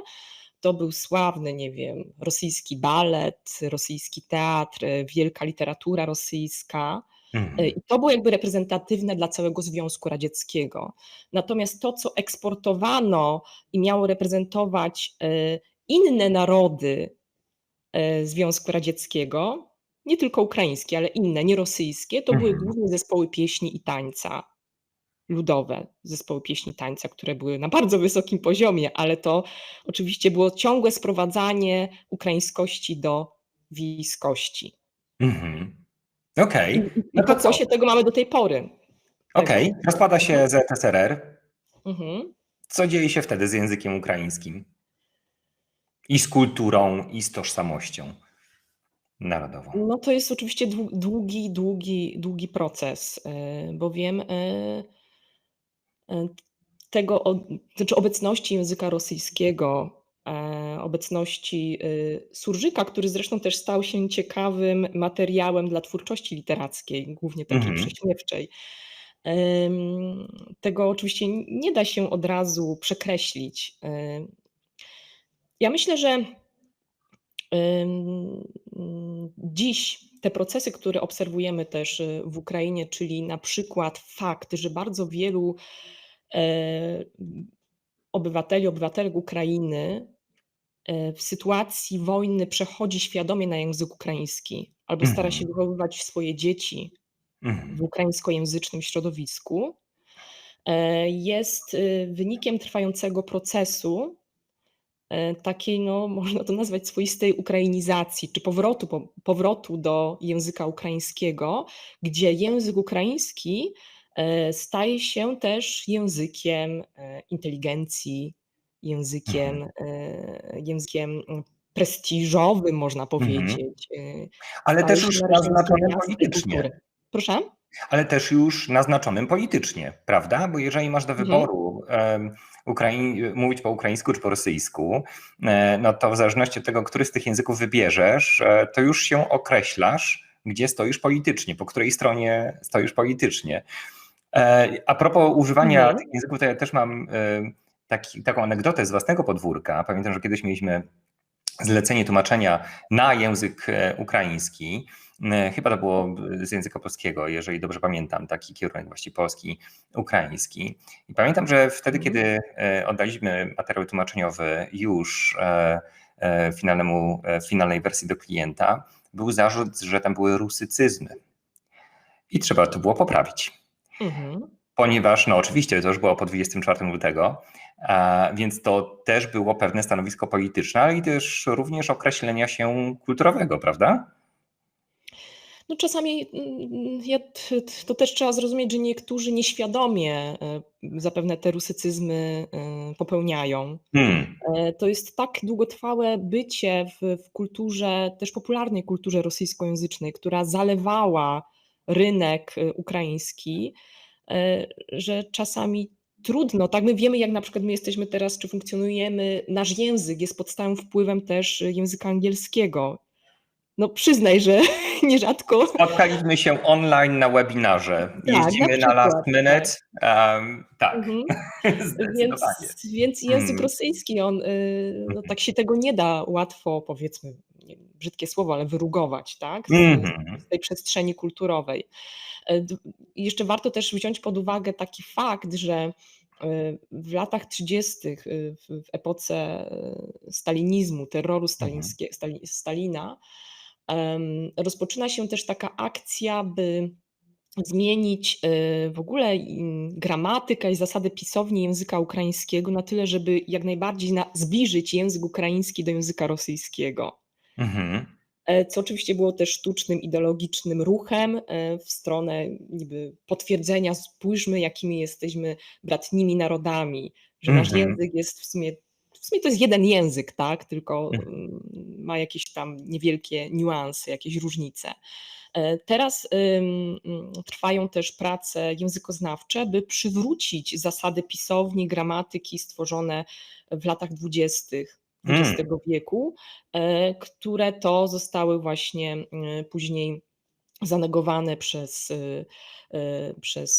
to był sławny, nie wiem, rosyjski balet, rosyjski teatr, wielka literatura rosyjska. I to było jakby reprezentatywne dla całego Związku Radzieckiego. Natomiast to, co eksportowano i miało reprezentować inne narody Związku Radzieckiego, nie tylko ukraińskie, ale inne, nierosyjskie, to były głównie zespoły pieśni i tańca, ludowe zespoły pieśni i tańca, które były na bardzo wysokim poziomie, ale to oczywiście było ciągłe sprowadzanie ukraińskości do wiejskości. Okej. I pokłosie tego mamy do tej pory. Okej, rozpada się ZSRR. Co dzieje się wtedy z językiem ukraińskim? I z kulturą, i z tożsamością narodową. No to jest oczywiście długi proces, bowiem znaczy obecności języka rosyjskiego, obecności surżyka, który zresztą też stał się ciekawym materiałem dla twórczości literackiej, głównie takiej prześmiewczej. Tego oczywiście nie da się od razu przekreślić. Ja myślę, że dziś te procesy, które obserwujemy też w Ukrainie, czyli na przykład fakt, że bardzo wielu obywatelek Ukrainy w sytuacji wojny przechodzi świadomie na język ukraiński albo stara się wychowywać swoje dzieci w ukraińskojęzycznym środowisku, jest wynikiem trwającego procesu takiej, no, można to nazwać swoistej ukrainizacji, czy powrotu do języka ukraińskiego, gdzie język ukraiński staje się też językiem inteligencji, językiem prestiżowym, można powiedzieć. Ale Staje też się już nareszcie językiem naznaczone miasta i politycznie. kultury. Proszę? Ale też już naznaczonym politycznie, prawda? Bo jeżeli masz do Mhm. wyboru mówić po ukraińsku czy po rosyjsku, no to w zależności od tego, który z tych języków wybierzesz, to już się określasz, gdzie stoisz politycznie, po której stronie stoisz politycznie. A propos używania Mhm. tych języków, to ja też mam taką anegdotę z własnego podwórka. Pamiętam, że kiedyś mieliśmy zlecenie tłumaczenia na język ukraiński. Chyba to było z języka polskiego, jeżeli dobrze pamiętam, taki kierunek właściwie polski-ukraiński. I pamiętam, że wtedy, Mhm. kiedy oddaliśmy materiał tłumaczeniowy już finalnej wersji do klienta, był zarzut, że tam były rusycyzmy. I trzeba to było poprawić. Mhm. Ponieważ, no oczywiście, to już było po 24 lutego, więc to też było pewne stanowisko polityczne, ale i też również określenia się kulturowego, prawda? No czasami to też trzeba zrozumieć, że niektórzy nieświadomie zapewne te rusycyzmy popełniają. Hmm. To jest tak długotrwałe bycie w kulturze, też popularnej kulturze rosyjskojęzycznej, która zalewała rynek ukraiński, że czasami trudno, tak? My wiemy, jak na przykład my jesteśmy teraz, czy funkcjonujemy, nasz język jest pod stałym wpływem też języka angielskiego. No przyznaj, że nierzadko Spotkaliśmy się online na webinarze. tak, na Jeździmy na last przykład, minute. tak. Tak, Mhm. zdecydowanie. Więc język Hmm. rosyjski, on, no tak się tego nie da łatwo, powiedzmy, nie wiem, brzydkie słowo, ale wyrugować, tak, Mhm. z tej przestrzeni kulturowej. D Jeszcze warto też wziąć pod uwagę taki fakt, że w latach 30., w epoce stalinizmu, terroru Mhm. Stalina, rozpoczyna się też taka akcja, by zmienić w ogóle gramatykę i zasady pisowni języka ukraińskiego na tyle, żeby jak najbardziej zbliżyć język ukraiński do języka rosyjskiego. Mhm. Co oczywiście było też sztucznym, ideologicznym ruchem w stronę niby potwierdzenia, spójrzmy, jakimi jesteśmy bratnimi narodami, że nasz Mhm. język jest w sumie to jest jeden język, tak, tylko Mhm. ma jakieś tam niewielkie niuanse, jakieś różnice. Teraz trwają też prace językoznawcze, by przywrócić zasady pisowni, gramatyki stworzone w latach 20. XX Mm. wieku, które to zostały właśnie później zanegowane przez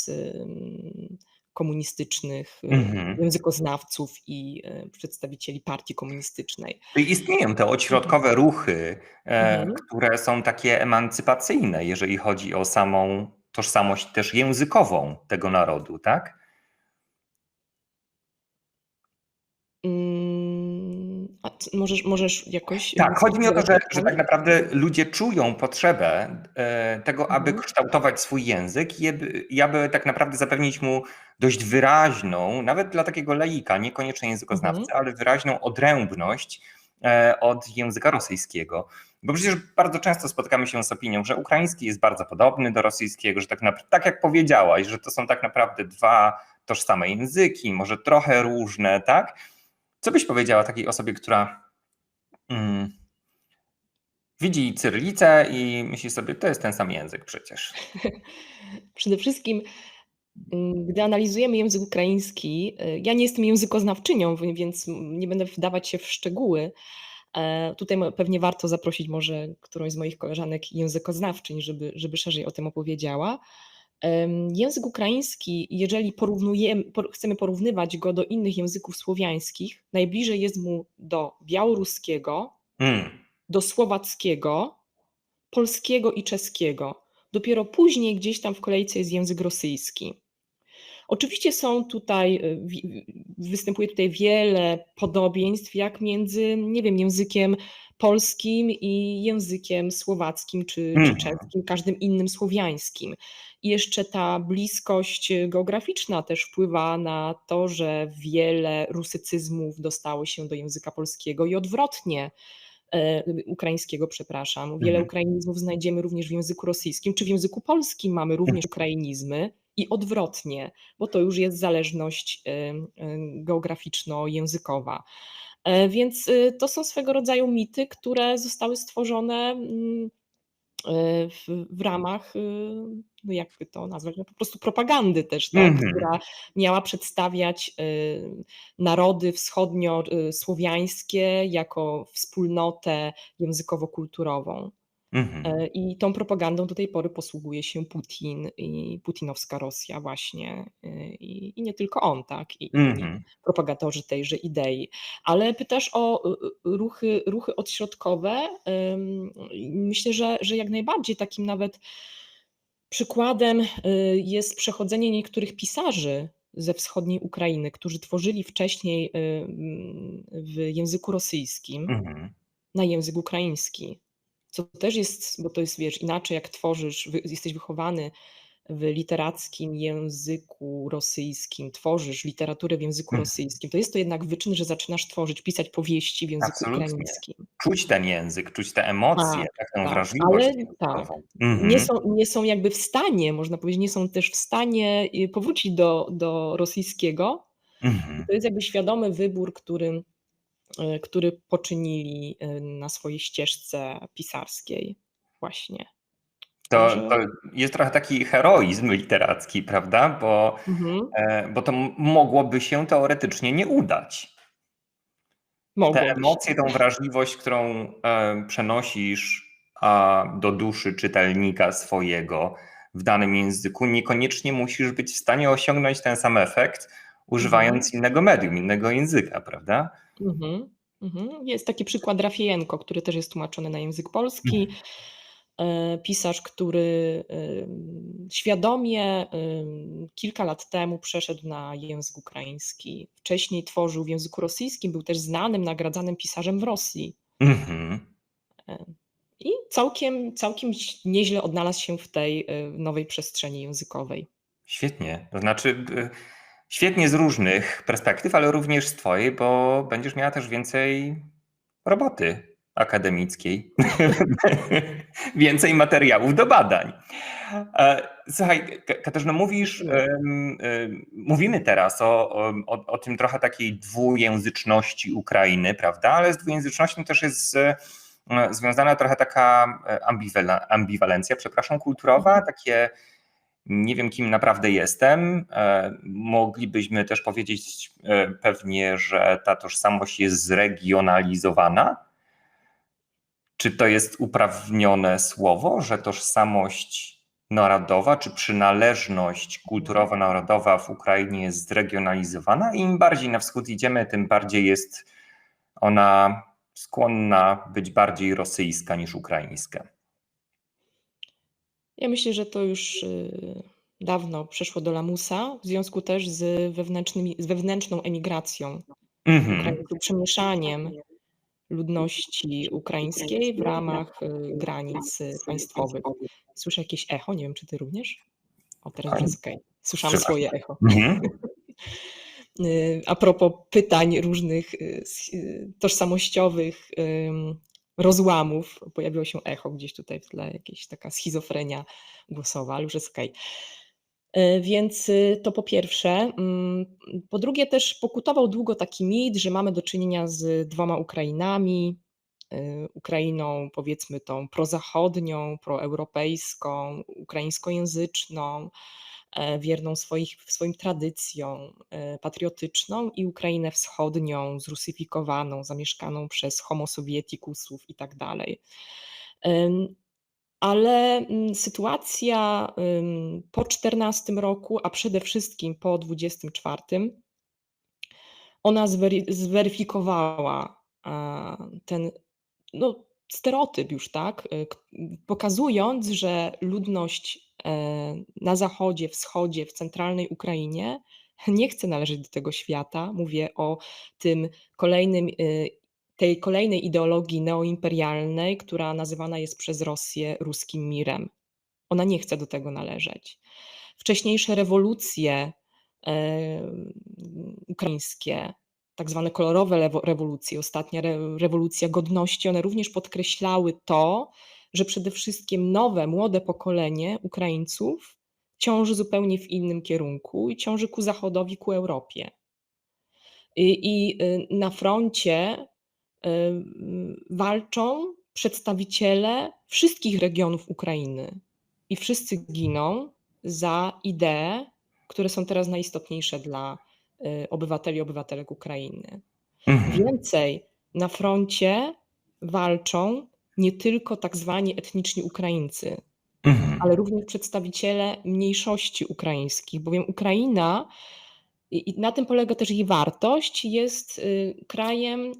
komunistycznych Mhm. językoznawców i przedstawicieli partii komunistycznej. Czyli istnieją te Mhm. ośrodkowe ruchy, Mhm. które są takie emancypacyjne, jeżeli chodzi o samą tożsamość też językową tego narodu, tak? A możesz jakoś Tak, chodzi mi o to, sprecyzować że pytanie? tak naprawdę ludzie czują potrzebę tego, aby Mhm. kształtować swój język i aby tak naprawdę zapewnić mu dość wyraźną, nawet dla takiego laika, niekoniecznie Mhm. językoznawcy, ale wyraźną odrębność od języka rosyjskiego. Bo przecież bardzo często spotykamy się z opinią, że ukraiński jest bardzo podobny do rosyjskiego, że tak jak powiedziałaś, że to są tak naprawdę dwa tożsame języki, może trochę różne, tak? Co byś powiedziała takiej osobie, która mm, widzi cyrylicę i myśli sobie, to jest ten sam język przecież. Przede wszystkim, gdy analizujemy język ukraiński, ja nie jestem językoznawczynią, więc nie będę wdawać się w szczegóły. Tutaj pewnie warto zaprosić może którąś z moich koleżanek językoznawczyń, żeby szerzej o tym opowiedziała. Język ukraiński, jeżeli chcemy porównywać go do innych języków słowiańskich, najbliżej jest mu do białoruskiego, Mm. do słowackiego, polskiego i czeskiego. Dopiero później gdzieś tam w kolejce jest język rosyjski. Oczywiście są tutaj, występuje tutaj wiele podobieństw, jak między, nie wiem, językiem polskim i językiem słowackim czy Mhm. czeskim, każdym innym słowiańskim. I jeszcze ta bliskość geograficzna też wpływa na to, że wiele rusycyzmów dostało się do języka polskiego i odwrotnie. Ukraińskiego, przepraszam. Wiele Mhm. ukrainizmów znajdziemy również w języku rosyjskim, czy w języku polskim mamy również ukrainizmy i odwrotnie, bo to już jest zależność geograficzno-językowa. Więc to są swego rodzaju mity, które zostały stworzone w ramach, no jakby to nazwać, no po prostu propagandy też, tak, Mhm. która miała przedstawiać narody wschodniosłowiańskie jako wspólnotę językowo-kulturową. Mhm. I tą propagandą do tej pory posługuje się Putin i putinowska Rosja właśnie, i nie tylko on, tak, i inni Mhm. propagatorzy tejże idei. Ale pytasz o ruchy odśrodkowe. Myślę, że jak najbardziej takim nawet przykładem, jest przechodzenie niektórych pisarzy ze wschodniej Ukrainy, którzy tworzyli wcześniej, w języku rosyjskim, Mhm. na język ukraiński. Co też jest, bo to jest, wiesz, inaczej jak tworzysz, jesteś wychowany w literackim języku rosyjskim, tworzysz literaturę w języku Mhm. rosyjskim, to jest to jednak wyczyn, że zaczynasz tworzyć, pisać powieści w języku Absolutnie. ukraińskim. Czuć ten język, czuć te emocje, Tak, taką tak, wrażliwość ale tak, językową. nie Mhm. są nie są jakby w stanie, można powiedzieć, nie są też w stanie, powrócić do rosyjskiego. I Mhm. to jest jakby świadomy wybór, który poczynili, na swojej ścieżce pisarskiej właśnie. To Także jest trochę taki heroizm literacki, prawda? mhm, Bo to mogłoby się teoretycznie nie udać. Te mogłoby się. emocje, tą wrażliwość, którą przenosisz do duszy czytelnika swojego w danym języku, niekoniecznie musisz być w stanie osiągnąć ten sam efekt, Mhm, używając innego medium, innego języka, prawda? mhm, mhm. Jest taki przykład Rafienko, który też jest tłumaczony na język polski. Mhm. Pisarz, który, świadomie, kilka lat temu przeszedł na język ukraiński. Wcześniej tworzył w języku rosyjskim, był też znanym, nagradzanym pisarzem w Rosji. Mhm. E, I całkiem nieźle odnalazł się w tej, nowej przestrzeni językowej. Świetnie. To znaczy, świetnie z różnych perspektyw, ale również z twojej, bo będziesz miała też więcej roboty akademickiej, więcej materiałów do badań. Słuchaj, Katarzyna, Dziękuję. mówimy teraz o tym trochę takiej dwujęzyczności Ukrainy, prawda? Ale z dwujęzycznością też jest związana trochę taka ambiwalencja, przepraszam, kulturowa, Mhm. takie nie wiem, kim naprawdę jestem. Moglibyśmy też powiedzieć pewnie, że ta tożsamość jest zregionalizowana. Czy to jest uprawnione słowo, że tożsamość narodowa, czy przynależność Mhm. kulturowo-narodowa w Ukrainie jest zregionalizowana? I im bardziej na wschód idziemy, tym bardziej jest ona skłonna być bardziej rosyjska niż ukraińska. Ja myślę, że to już, dawno przeszło do lamusa, w związku też z wewnętrzną emigracją Mhm. Ukraińców, przemieszaniem ludności ukraińskiej w ramach, granic, państwowych. Słyszę jakieś echo, nie wiem, czy ty również? O, teraz już jest okej. Słyszałam Przepraszam. swoje echo. Mhm. A propos pytań różnych, tożsamościowych, rozłamów, pojawiło się echo gdzieś tutaj w tle, jakieś taka schizofrenia głosowa, ale już jest okej. Więc, to po pierwsze. Po drugie też pokutował długo taki mit, że mamy do czynienia z dwoma Ukrainami. Ukrainą powiedzmy tą prozachodnią, proeuropejską, ukraińskojęzyczną, wierną swoim tradycjom, patriotyczną, i Ukrainę wschodnią, zrusyfikowaną, zamieszkaną przez homo sovieticusów i tak dalej. Ale, sytuacja, po 14 roku, a przede wszystkim po 24, ona zweryfikowała, ten, no, stereotyp już, tak, pokazując, że ludność, na zachodzie, wschodzie, w centralnej Ukrainie nie chce należeć do tego świata. Mówię o tym kolejnym, tej kolejnej ideologii neoimperialnej, która nazywana jest przez Rosję ruskim mirem. Ona nie chce do tego należeć. Wcześniejsze rewolucje, ukraińskie, tak zwane kolorowe rewolucje, ostatnia rewolucja godności, one również podkreślały to, że przede wszystkim nowe, młode pokolenie Ukraińców ciąży zupełnie w innym kierunku i ciąży ku Zachodowi, ku Europie. Na froncie, walczą przedstawiciele wszystkich regionów Ukrainy i wszyscy giną za idee, które są teraz najistotniejsze dla obywateli i obywatelek Ukrainy. Więcej, na froncie walczą nie tylko tak zwani etniczni Ukraińcy, ale również przedstawiciele mniejszości ukraińskich, bowiem Ukraina, i na tym polega też jej wartość, jest krajem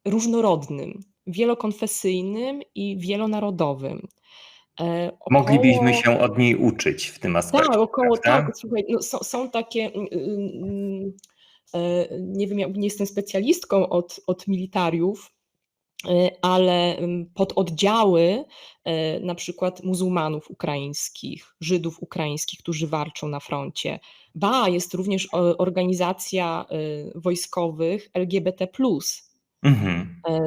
różnorodnym, wielokonfesyjnym i wielonarodowym. Moglibyśmy się od niej uczyć w tym aspekcie, Tak, prawda? tak, słuchaj, no są takie, nie wiem, nie jestem specjalistką od militariów, ale pododdziały na przykład muzułmanów ukraińskich, Żydów ukraińskich, którzy walczą na froncie. Jest również organizacja wojskowych LGBT+,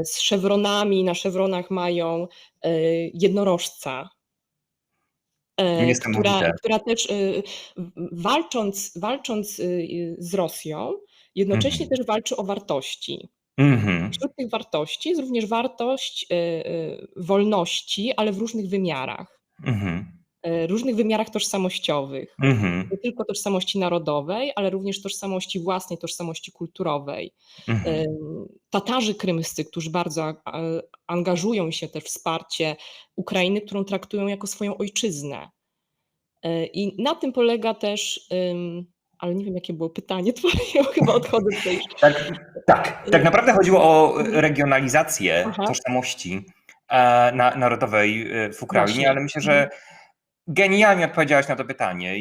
z szewronami, na szewronach mają jednorożca, Niesamowite. która też walcząc z Rosją, jednocześnie też walczy o wartości. Wśród tych wartości jest również wartość wolności, ale w różnych wymiarach. Różnych wymiarach tożsamościowych. Nie tylko tożsamości narodowej, ale również tożsamości własnej, tożsamości kulturowej. Tatarzy krymscy, którzy bardzo angażują się też w wsparcie Ukrainy, którą traktują jako swoją ojczyznę. I na tym polega też, ale nie wiem, jakie było pytanie twoje, ja chyba odchodzę tutaj. Tak naprawdę chodziło o regionalizację tożsamości narodowej w Ukrainie, Właśnie. ale myślę, że genialnie odpowiedziałaś na to pytanie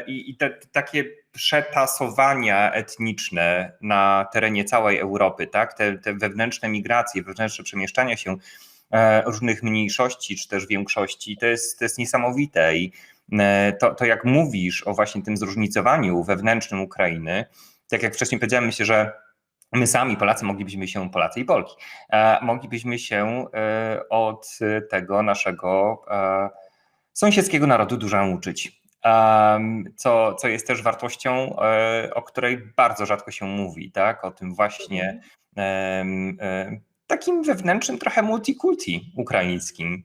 i te takie przetasowania etniczne na terenie całej Europy, tak? Te wewnętrzne migracje, wewnętrzne przemieszczania się różnych mniejszości czy też większości, to jest niesamowite i to jak mówisz o właśnie tym zróżnicowaniu wewnętrznym Ukrainy, tak jak wcześniej powiedziałem, myślę, że my sami, Polacy, Polacy i Polki, moglibyśmy się od tego naszego sąsiedzkiego narodu dużo nauczyć. Co jest też wartością, o której bardzo rzadko się mówi, tak? O tym właśnie takim wewnętrznym trochę multikulti ukraińskim.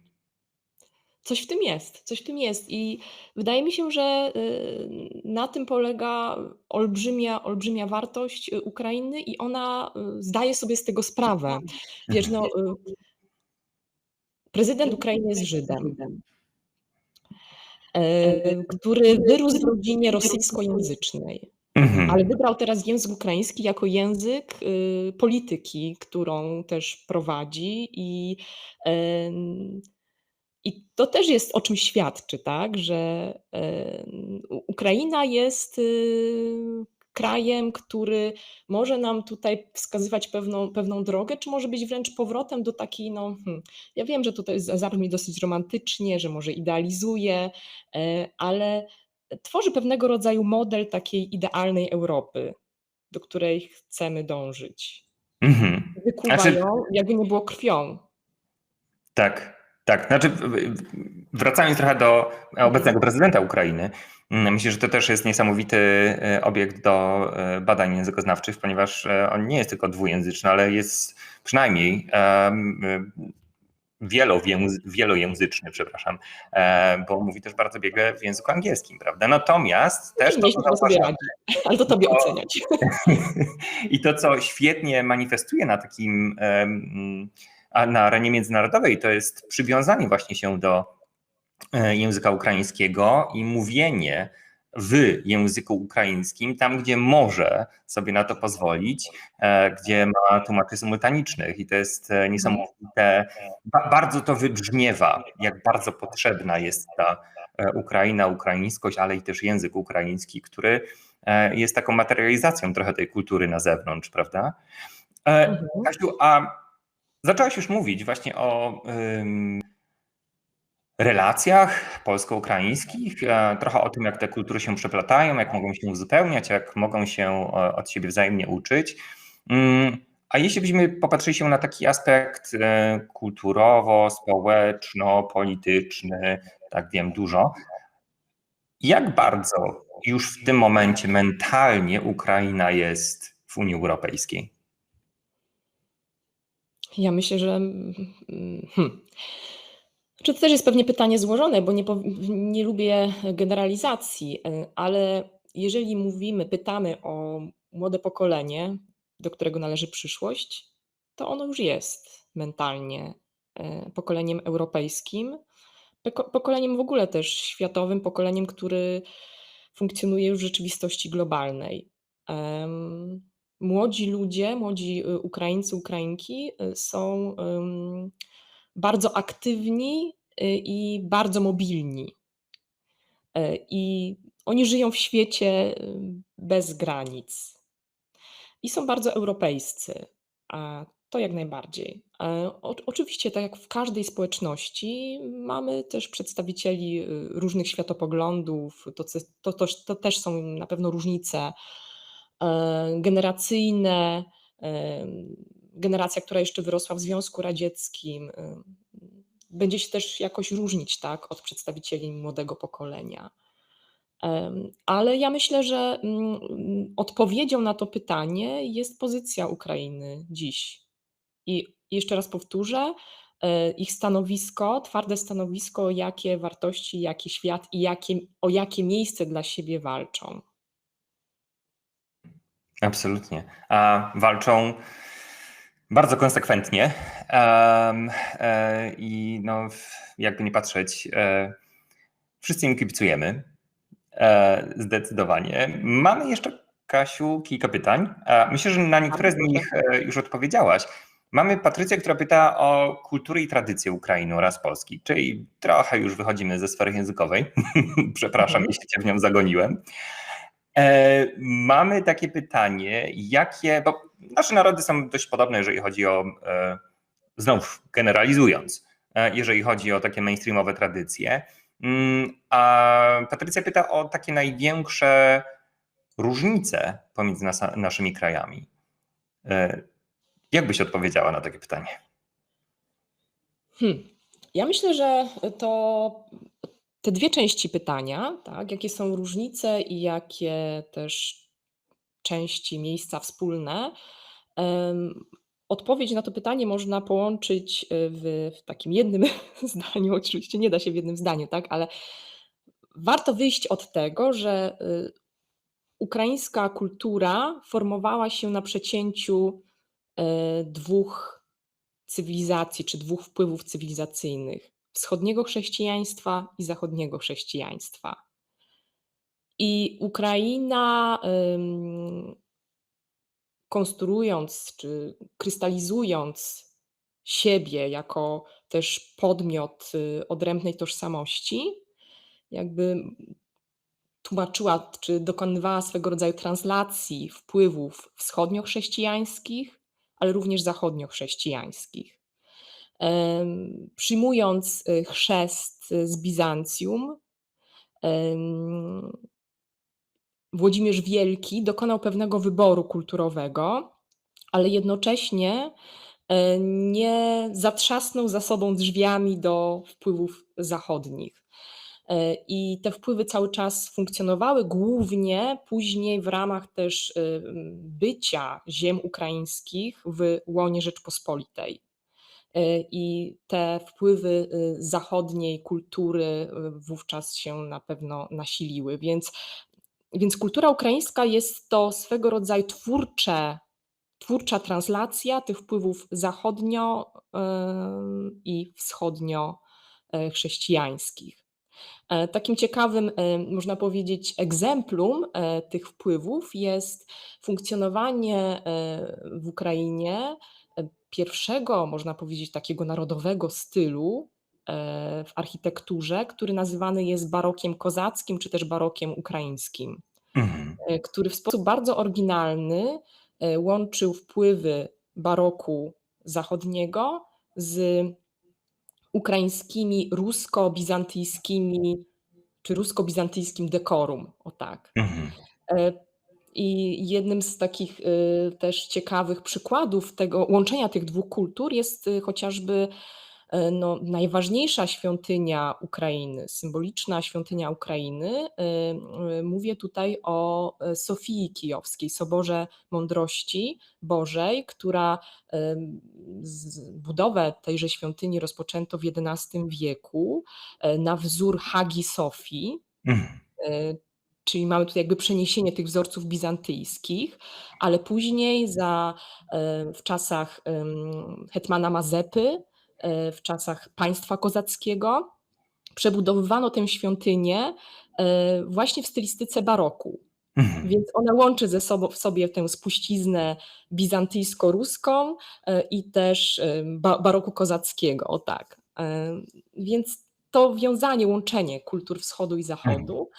Coś w tym jest i wydaje mi się, że na tym polega olbrzymia wartość Ukrainy i ona zdaje sobie z tego sprawę. Wiesz, no, prezydent Ukrainy jest Żydem, który wyrósł w rodzinie rosyjskojęzycznej, ale wybrał teraz język ukraiński jako język polityki, którą też prowadzi i to też jest o czym świadczy, tak, że Ukraina jest krajem, który może nam tutaj wskazywać pewną drogę, czy może być wręcz powrotem do takiej, ja wiem, że tutaj zabrzmi dosyć romantycznie, że może idealizuje, ale tworzy pewnego rodzaju model takiej idealnej Europy, do której chcemy dążyć. Wykuwa ją, jakby nie było krwią. Tak. Znaczy, wracając trochę do obecnego prezydenta Ukrainy, myślę, że to też jest niesamowity obiekt do badań językoznawczych, ponieważ on nie jest tylko dwujęzyczny, ale jest przynajmniej wielojęzyczny, przepraszam, bo mówi też bardzo biegle w języku angielskim, prawda? Natomiast też to sobie radzi, ale to tobie oceniać. I to, co świetnie manifestuje na takim na arenie międzynarodowej, to jest przywiązanie właśnie się do języka ukraińskiego i mówienie w języku ukraińskim, tam gdzie może sobie na to pozwolić, gdzie ma tłumaczy symultanicznych i to jest niesamowite. Bardzo to wybrzmiewa, jak bardzo potrzebna jest ta Ukraina, ukraińskość, ale i też język ukraiński, który jest taką materializacją trochę tej kultury na zewnątrz, prawda? Kasiu, a zaczęłaś już mówić właśnie o relacjach polsko-ukraińskich, trochę o tym, jak te kultury się przeplatają, jak mogą się uzupełniać, jak mogą się od siebie wzajemnie uczyć. A jeśli byśmy popatrzyli się na taki aspekt kulturowo-społeczno-polityczny, tak wiem, dużo, jak bardzo już w tym momencie mentalnie Ukraina jest w Unii Europejskiej? Ja myślę, że czy to też jest pewnie pytanie złożone, bo nie lubię generalizacji, ale jeżeli pytamy o młode pokolenie, do którego należy przyszłość, to ono już jest mentalnie pokoleniem europejskim, pokoleniem w ogóle też światowym, pokoleniem, który funkcjonuje już w rzeczywistości globalnej. Młodzi ludzie, młodzi Ukraińcy, Ukrainki są bardzo aktywni i bardzo mobilni. I oni żyją w świecie bez granic i są bardzo europejscy, a to jak najbardziej. Oczywiście, tak jak w każdej społeczności, mamy też przedstawicieli różnych światopoglądów. To też są na pewno różnice generacyjne. Generacja, która jeszcze wyrosła w Związku Radzieckim, będzie się też jakoś różnić, tak, od przedstawicieli młodego pokolenia. Ale ja myślę, że odpowiedzią na to pytanie jest pozycja Ukrainy dziś. I jeszcze raz powtórzę, ich stanowisko, twarde stanowisko, jakie wartości, jaki świat i o jakie miejsce dla siebie walczą. Absolutnie. A walczą bardzo konsekwentnie. I no, jakby nie patrzeć, wszyscy im kibicujemy. Zdecydowanie. Mamy jeszcze, Kasiu, kilka pytań. Myślę, że na niektóre z nich już odpowiedziałaś. Mamy Patrycję, która pyta o kulturę i tradycję Ukrainy oraz Polski, czyli trochę już wychodzimy ze sfery językowej. Przepraszam, jeśli cię w nią zagoniłem. Mamy takie pytanie, bo nasze narody są dość podobne, jeżeli chodzi o, znów generalizując, jeżeli chodzi o takie mainstreamowe tradycje. A Patrycja pyta o takie największe różnice pomiędzy naszymi krajami. Jak byś odpowiedziała na takie pytanie? Ja myślę, że to te dwie części pytania, tak, jakie są różnice i jakie też części, miejsca wspólne, odpowiedź na to pytanie można połączyć w takim jednym zdaniu. Oczywiście nie da się w jednym zdaniu, tak, ale warto wyjść od tego, że ukraińska kultura formowała się na przecięciu dwóch cywilizacji czy dwóch wpływów cywilizacyjnych: wschodniego chrześcijaństwa i zachodniego chrześcijaństwa. I Ukraina, konstruując czy krystalizując siebie jako też podmiot odrębnej tożsamości, jakby tłumaczyła czy dokonywała swego rodzaju translacji wpływów wschodnio-chrześcijańskich, ale również zachodnio-chrześcijańskich. Przyjmując chrzest z Bizancjum, Włodzimierz Wielki dokonał pewnego wyboru kulturowego, ale jednocześnie nie zatrzasnął za sobą drzwiami do wpływów zachodnich. I te wpływy cały czas funkcjonowały, głównie później w ramach też bycia ziem ukraińskich w łonie Rzeczpospolitej. I te wpływy zachodniej kultury wówczas się na pewno nasiliły. Więc kultura ukraińska jest to swego rodzaju twórcza translacja tych wpływów zachodnio i wschodnio chrześcijańskich. Takim ciekawym, można powiedzieć, egzemplum tych wpływów jest funkcjonowanie w Ukrainie pierwszego, można powiedzieć, takiego narodowego stylu w architekturze, który nazywany jest barokiem kozackim czy też barokiem ukraińskim, który w sposób bardzo oryginalny łączył wpływy baroku zachodniego z ukraińskimi rusko-bizantyjskimi czy rusko-bizantyjskim dekorum, o tak. I jednym z takich też ciekawych przykładów tego łączenia tych dwóch kultur jest chociażby No, najważniejsza świątynia Ukrainy, symboliczna świątynia Ukrainy, mówię tutaj o Sofii Kijowskiej, Soborze Mądrości Bożej, która budowę tejże świątyni rozpoczęto w XI wieku na wzór Hagi Sofii, czyli mamy tutaj jakby przeniesienie tych wzorców bizantyjskich, ale później w czasach hetmana Mazepy, w czasach państwa kozackiego przebudowywano tę świątynię właśnie w stylistyce baroku. Więc ona łączy ze sobą w sobie tę spuściznę bizantyjsko-ruską i też baroku kozackiego, o tak. Więc to wiązanie, łączenie kultur wschodu i zachodu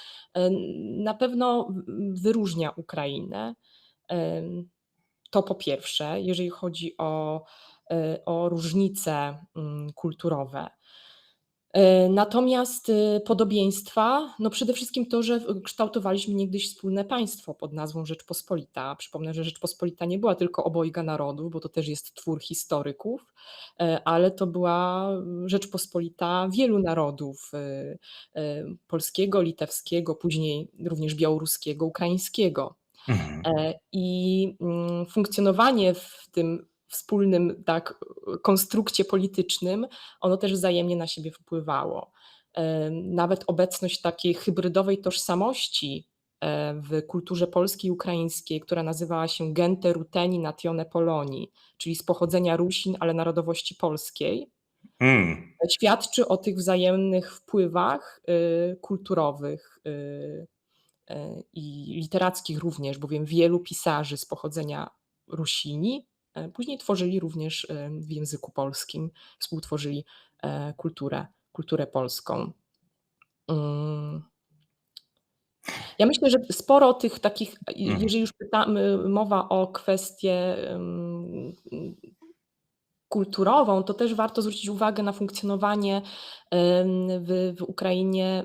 na pewno wyróżnia Ukrainę. To po pierwsze, jeżeli chodzi o różnice kulturowe. Natomiast podobieństwa, no przede wszystkim to, że kształtowaliśmy niegdyś wspólne państwo pod nazwą Rzeczpospolita. Przypomnę, że Rzeczpospolita nie była tylko obojga narodów, bo to też jest twór historyków, ale to była Rzeczpospolita wielu narodów, polskiego, litewskiego, później również białoruskiego, ukraińskiego. I funkcjonowanie w tym wspólnym konstrukcie politycznym, ono też wzajemnie na siebie wpływało. Nawet obecność takiej hybrydowej tożsamości w kulturze polskiej i ukraińskiej, która nazywała się Gente Ruteni Natione Polonii, czyli z pochodzenia Rusin, ale narodowości polskiej, świadczy o tych wzajemnych wpływach kulturowych i literackich również, bowiem wielu pisarzy z pochodzenia Rusini później tworzyli również w języku polskim, współtworzyli kulturę polską. Ja myślę, że sporo tych takich, jeżeli już mowa o kwestię kulturową, to też warto zwrócić uwagę na funkcjonowanie w Ukrainie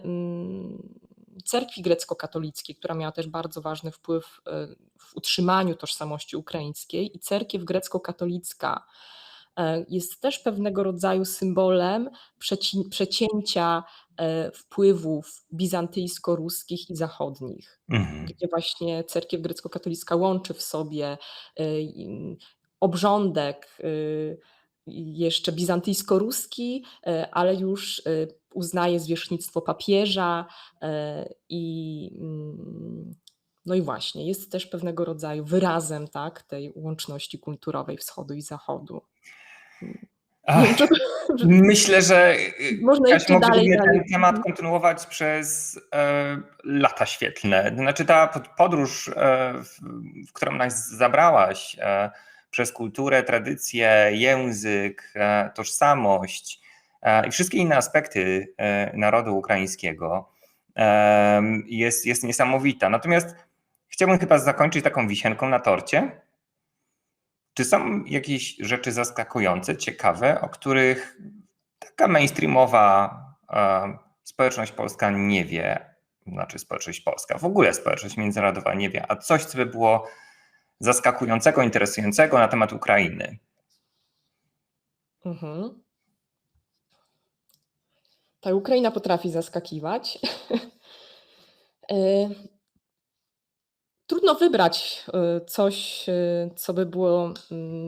cerkwi grecko-katolickiej, która miała też bardzo ważny wpływ w utrzymaniu tożsamości ukraińskiej, i cerkiew grecko-katolicka jest też pewnego rodzaju symbolem przecięcia wpływów bizantyjsko-ruskich i zachodnich, gdzie właśnie cerkiew grecko-katolicka łączy w sobie obrządek jeszcze bizantyjsko-ruski, ale już uznaje zwierzchnictwo papieża no i właśnie jest też pewnego rodzaju wyrazem tej łączności kulturowej wschodu i zachodu. Myślę, że moglibyśmy ten temat kontynuować przez lata świetlne. Znaczy ta podróż, w którą nas zabrałaś, przez kulturę, tradycję, język, tożsamość i wszystkie inne aspekty narodu ukraińskiego jest niesamowita. Natomiast chciałbym chyba zakończyć taką wisienką na torcie. Czy są jakieś rzeczy zaskakujące, ciekawe, o których taka mainstreamowa społeczność polska nie wie, znaczy społeczność polska, w ogóle społeczność międzynarodowa nie wie, a coś, co by było zaskakującego, interesującego na temat Ukrainy? Ta Ukraina potrafi zaskakiwać. Trudno wybrać coś, co by było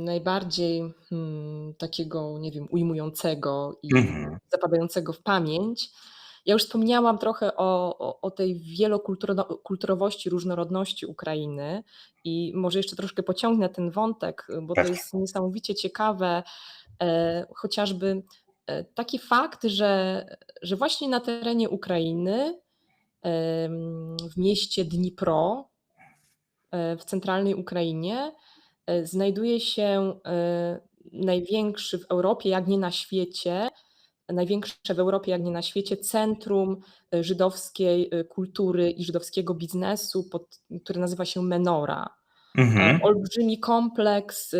najbardziej takiego, nie wiem, ujmującego i zapadającego w pamięć. Ja już wspomniałam trochę o tej wielokulturowości, różnorodności Ukrainy i może jeszcze troszkę pociągnę ten wątek, bo to jest niesamowicie ciekawe, chociażby taki fakt, że właśnie na terenie Ukrainy, w mieście Dnipro, w centralnej Ukrainie, znajduje się największy w Europie, jak nie na świecie, największe w Europie, jak nie na świecie, centrum żydowskiej kultury i żydowskiego biznesu, które nazywa się Menora. Olbrzymi kompleks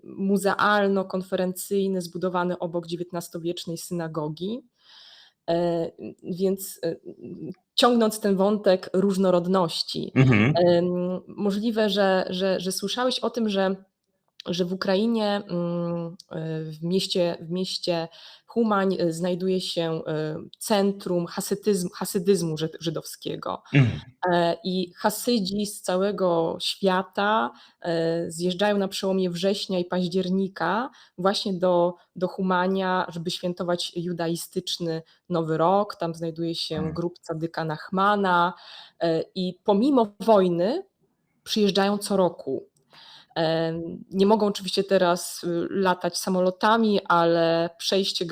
muzealno-konferencyjny zbudowany obok XIX-wiecznej synagogi. Więc ciągnąc ten wątek różnorodności, możliwe, że słyszałeś o tym, że że w Ukrainie, w mieście Humań znajduje się centrum hasydyzmu żydowskiego. I Hasydzi z całego świata zjeżdżają na przełomie września i października właśnie do Humania, żeby świętować judaistyczny Nowy Rok. Tam znajduje się grób Cadyka Nachmana i pomimo wojny przyjeżdżają co roku. Nie mogą oczywiście teraz latać samolotami, ale przejścia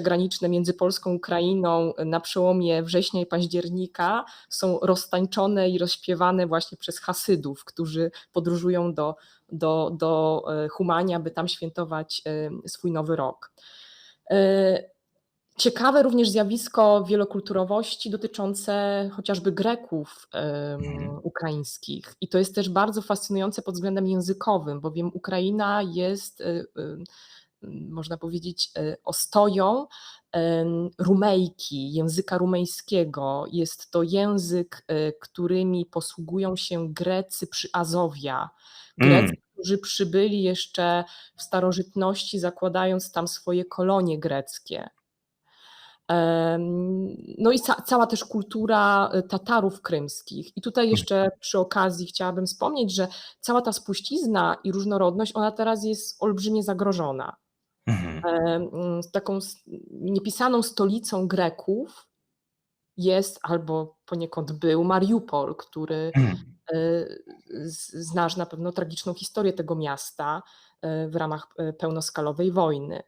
graniczne między Polską i Ukrainą na przełomie września i października są roztańczone i rozśpiewane właśnie przez Hasydów, którzy podróżują do Humania, by tam świętować swój Nowy Rok. Ciekawe również zjawisko wielokulturowości dotyczące chociażby Greków ukraińskich. I to jest też bardzo fascynujące pod względem językowym, bowiem Ukraina jest, można powiedzieć, ostoją rumejki, języka rumejskiego. Jest to język, którymi posługują się Grecy przyazowia. Grecy, którzy przybyli jeszcze w starożytności, zakładając tam swoje kolonie greckie. No i cała też kultura Tatarów krymskich. I tutaj jeszcze przy okazji chciałabym wspomnieć, że cała ta spuścizna i różnorodność, ona teraz jest olbrzymie zagrożona. Taką niepisaną stolicą Greków jest, albo poniekąd był, Mariupol, który znasz na pewno tragiczną historię tego miasta w ramach pełnoskalowej wojny.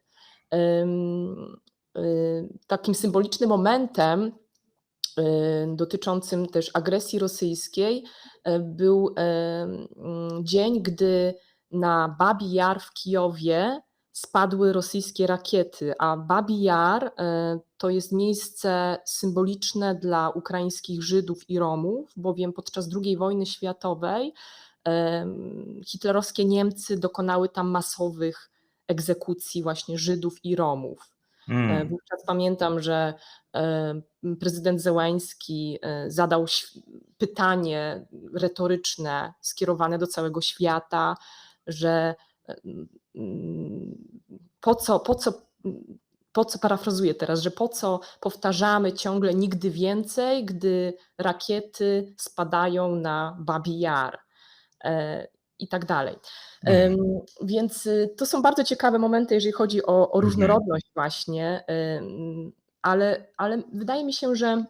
Takim symbolicznym momentem dotyczącym też agresji rosyjskiej był dzień, gdy na Babi Jar w Kijowie spadły rosyjskie rakiety, a Babi Jar to jest miejsce symboliczne dla ukraińskich Żydów i Romów, bowiem podczas II wojny światowej hitlerowskie Niemcy dokonały tam masowych egzekucji właśnie Żydów i Romów. Wówczas pamiętam, że prezydent Zełański zadał pytanie retoryczne skierowane do całego świata, że po co parafrazuję teraz, że po co powtarzamy ciągle nigdy więcej, gdy rakiety spadają na Babi Jar i tak dalej. Więc to są bardzo ciekawe momenty, jeżeli chodzi o różnorodność właśnie, ale wydaje mi się, że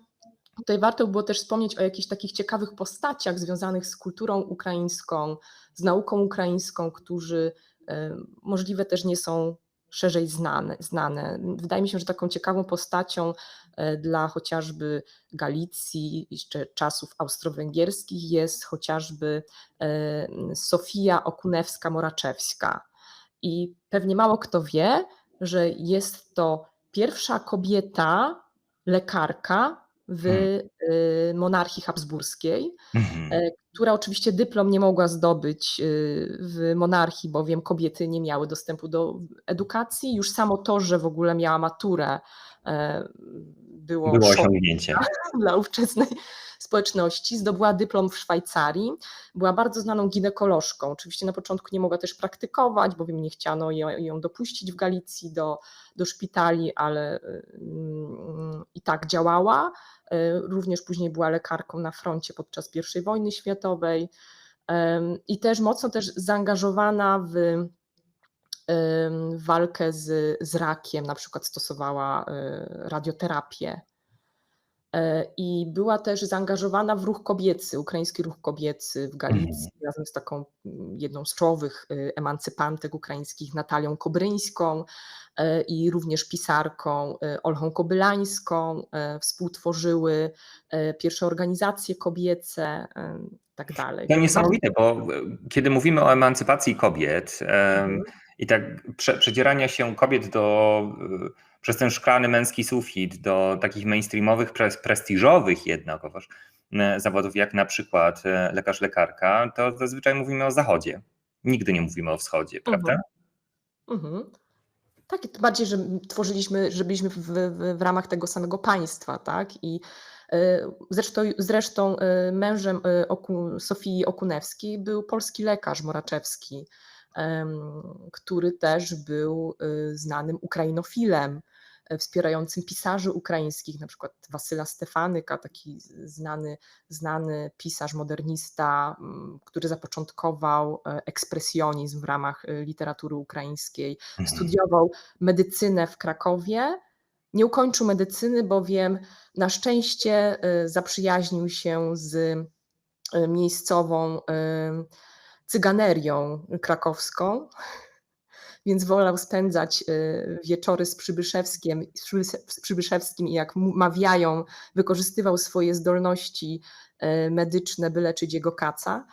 tutaj warto było też wspomnieć o jakichś takich ciekawych postaciach związanych z kulturą ukraińską, z nauką ukraińską, którzy możliwe też nie są szerzej znane. Wydaje mi się, że taką ciekawą postacią dla chociażby Galicji, jeszcze czasów austro-węgierskich jest chociażby Sofia Okunewska-Moraczewska. I pewnie mało kto wie, że jest to pierwsza kobieta lekarka w monarchii habsburskiej, która oczywiście dyplom nie mogła zdobyć w monarchii, bowiem kobiety nie miały dostępu do edukacji. Już samo to, że w ogóle miała maturę, było osiągnięcie dla ówczesnej społeczności. Zdobyła dyplom w Szwajcarii, była bardzo znaną ginekolożką. Oczywiście na początku nie mogła też praktykować, bowiem nie chciano ją dopuścić w Galicji do szpitali, ale i tak działała. Również później była lekarką na froncie podczas I wojny światowej i też mocno zaangażowana w walkę z rakiem, na przykład stosowała radioterapię. I była też zaangażowana w ruch kobiecy, ukraiński ruch kobiecy w Galicji, razem z taką jedną z czołowych emancypantek ukraińskich, Natalią Kobryńską i również pisarką Olchą Kobylańską. Współtworzyły pierwsze organizacje kobiece i tak dalej. To niesamowite, bo kiedy mówimy o emancypacji kobiet i tak przedzierania się kobiet przez ten szklany męski sufit do takich mainstreamowych, prestiżowych jednakowoż zawodów, jak na przykład lekarz, lekarka, to zazwyczaj mówimy o Zachodzie. Nigdy nie mówimy o Wschodzie, prawda? Tak, i tym bardziej, że tworzyliśmy, że byliśmy w ramach tego samego państwa, tak? I zresztą mężem Sofii Okunewskiej był polski lekarz Moraczewski, który też był znanym ukrainofilem, wspierającym pisarzy ukraińskich, na przykład Wasyla Stefanyka, taki znany pisarz modernista, który zapoczątkował ekspresjonizm w ramach literatury ukraińskiej. Studiował medycynę w Krakowie, nie ukończył medycyny, bowiem na szczęście zaprzyjaźnił się z miejscową cyganerią krakowską, więc wolał spędzać wieczory z Przybyszewskim i jak mawiają, wykorzystywał swoje zdolności medyczne, by leczyć jego kaca.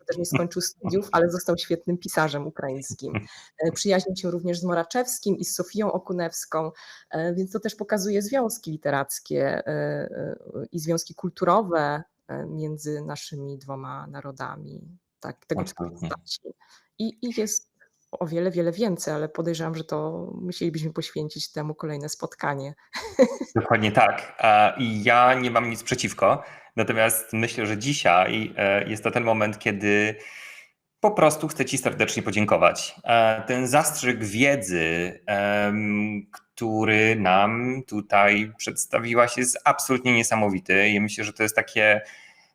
Też nie skończył studiów, ale został świetnym pisarzem ukraińskim. Przyjaźnił się również z Moraczewskim i z Sofią Okunewską, więc to też pokazuje związki literackie i związki kulturowe między naszymi dwoma narodami. Tak, tego typu postaci. I jest o wiele, wiele więcej, ale podejrzewam, że to musielibyśmy poświęcić temu kolejne spotkanie. Dokładnie tak. I ja nie mam nic przeciwko, natomiast myślę, że dzisiaj jest to ten moment, kiedy po prostu chcę Ci serdecznie podziękować. Ten zastrzyk wiedzy, który nam tutaj przedstawiłaś, jest absolutnie niesamowity i myślę, że to jest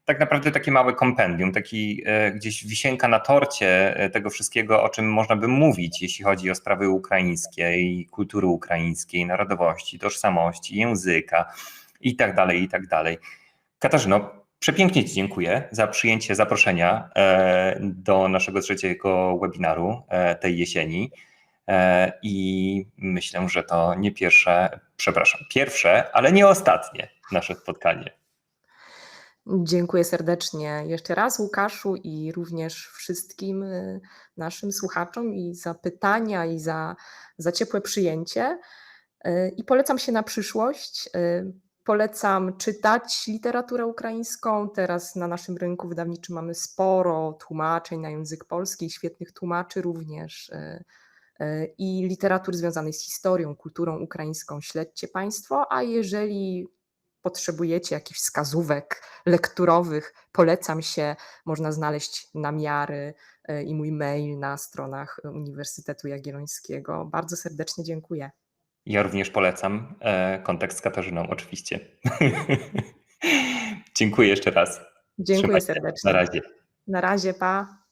tak naprawdę takie małe kompendium, taki gdzieś wisienka na torcie tego wszystkiego, o czym można by mówić, jeśli chodzi o sprawy ukraińskiej, kultury ukraińskiej, narodowości, tożsamości, języka i tak dalej, i tak dalej. Katarzyno, przepięknie Ci dziękuję za przyjęcie zaproszenia do naszego trzeciego webinaru tej jesieni i myślę, że to nie pierwsze, ale nie ostatnie nasze spotkanie. Dziękuję serdecznie jeszcze raz, Łukaszu, i również wszystkim naszym słuchaczom i za pytania, i za ciepłe przyjęcie. I polecam się na przyszłość. Polecam czytać literaturę ukraińską. Teraz na naszym rynku wydawniczym mamy sporo tłumaczeń na język polski, świetnych tłumaczy również, i literatury związanej z historią, kulturą ukraińską. Śledźcie Państwo, a jeżeli potrzebujecie jakichś wskazówek lekturowych, polecam się, można znaleźć namiary i mój mail na stronach Uniwersytetu Jagiellońskiego. Bardzo serdecznie dziękuję. Ja również polecam kontakt z Katarzyną, oczywiście. Dziękuję jeszcze raz. Dziękuję serdecznie. Na razie. Na razie, pa.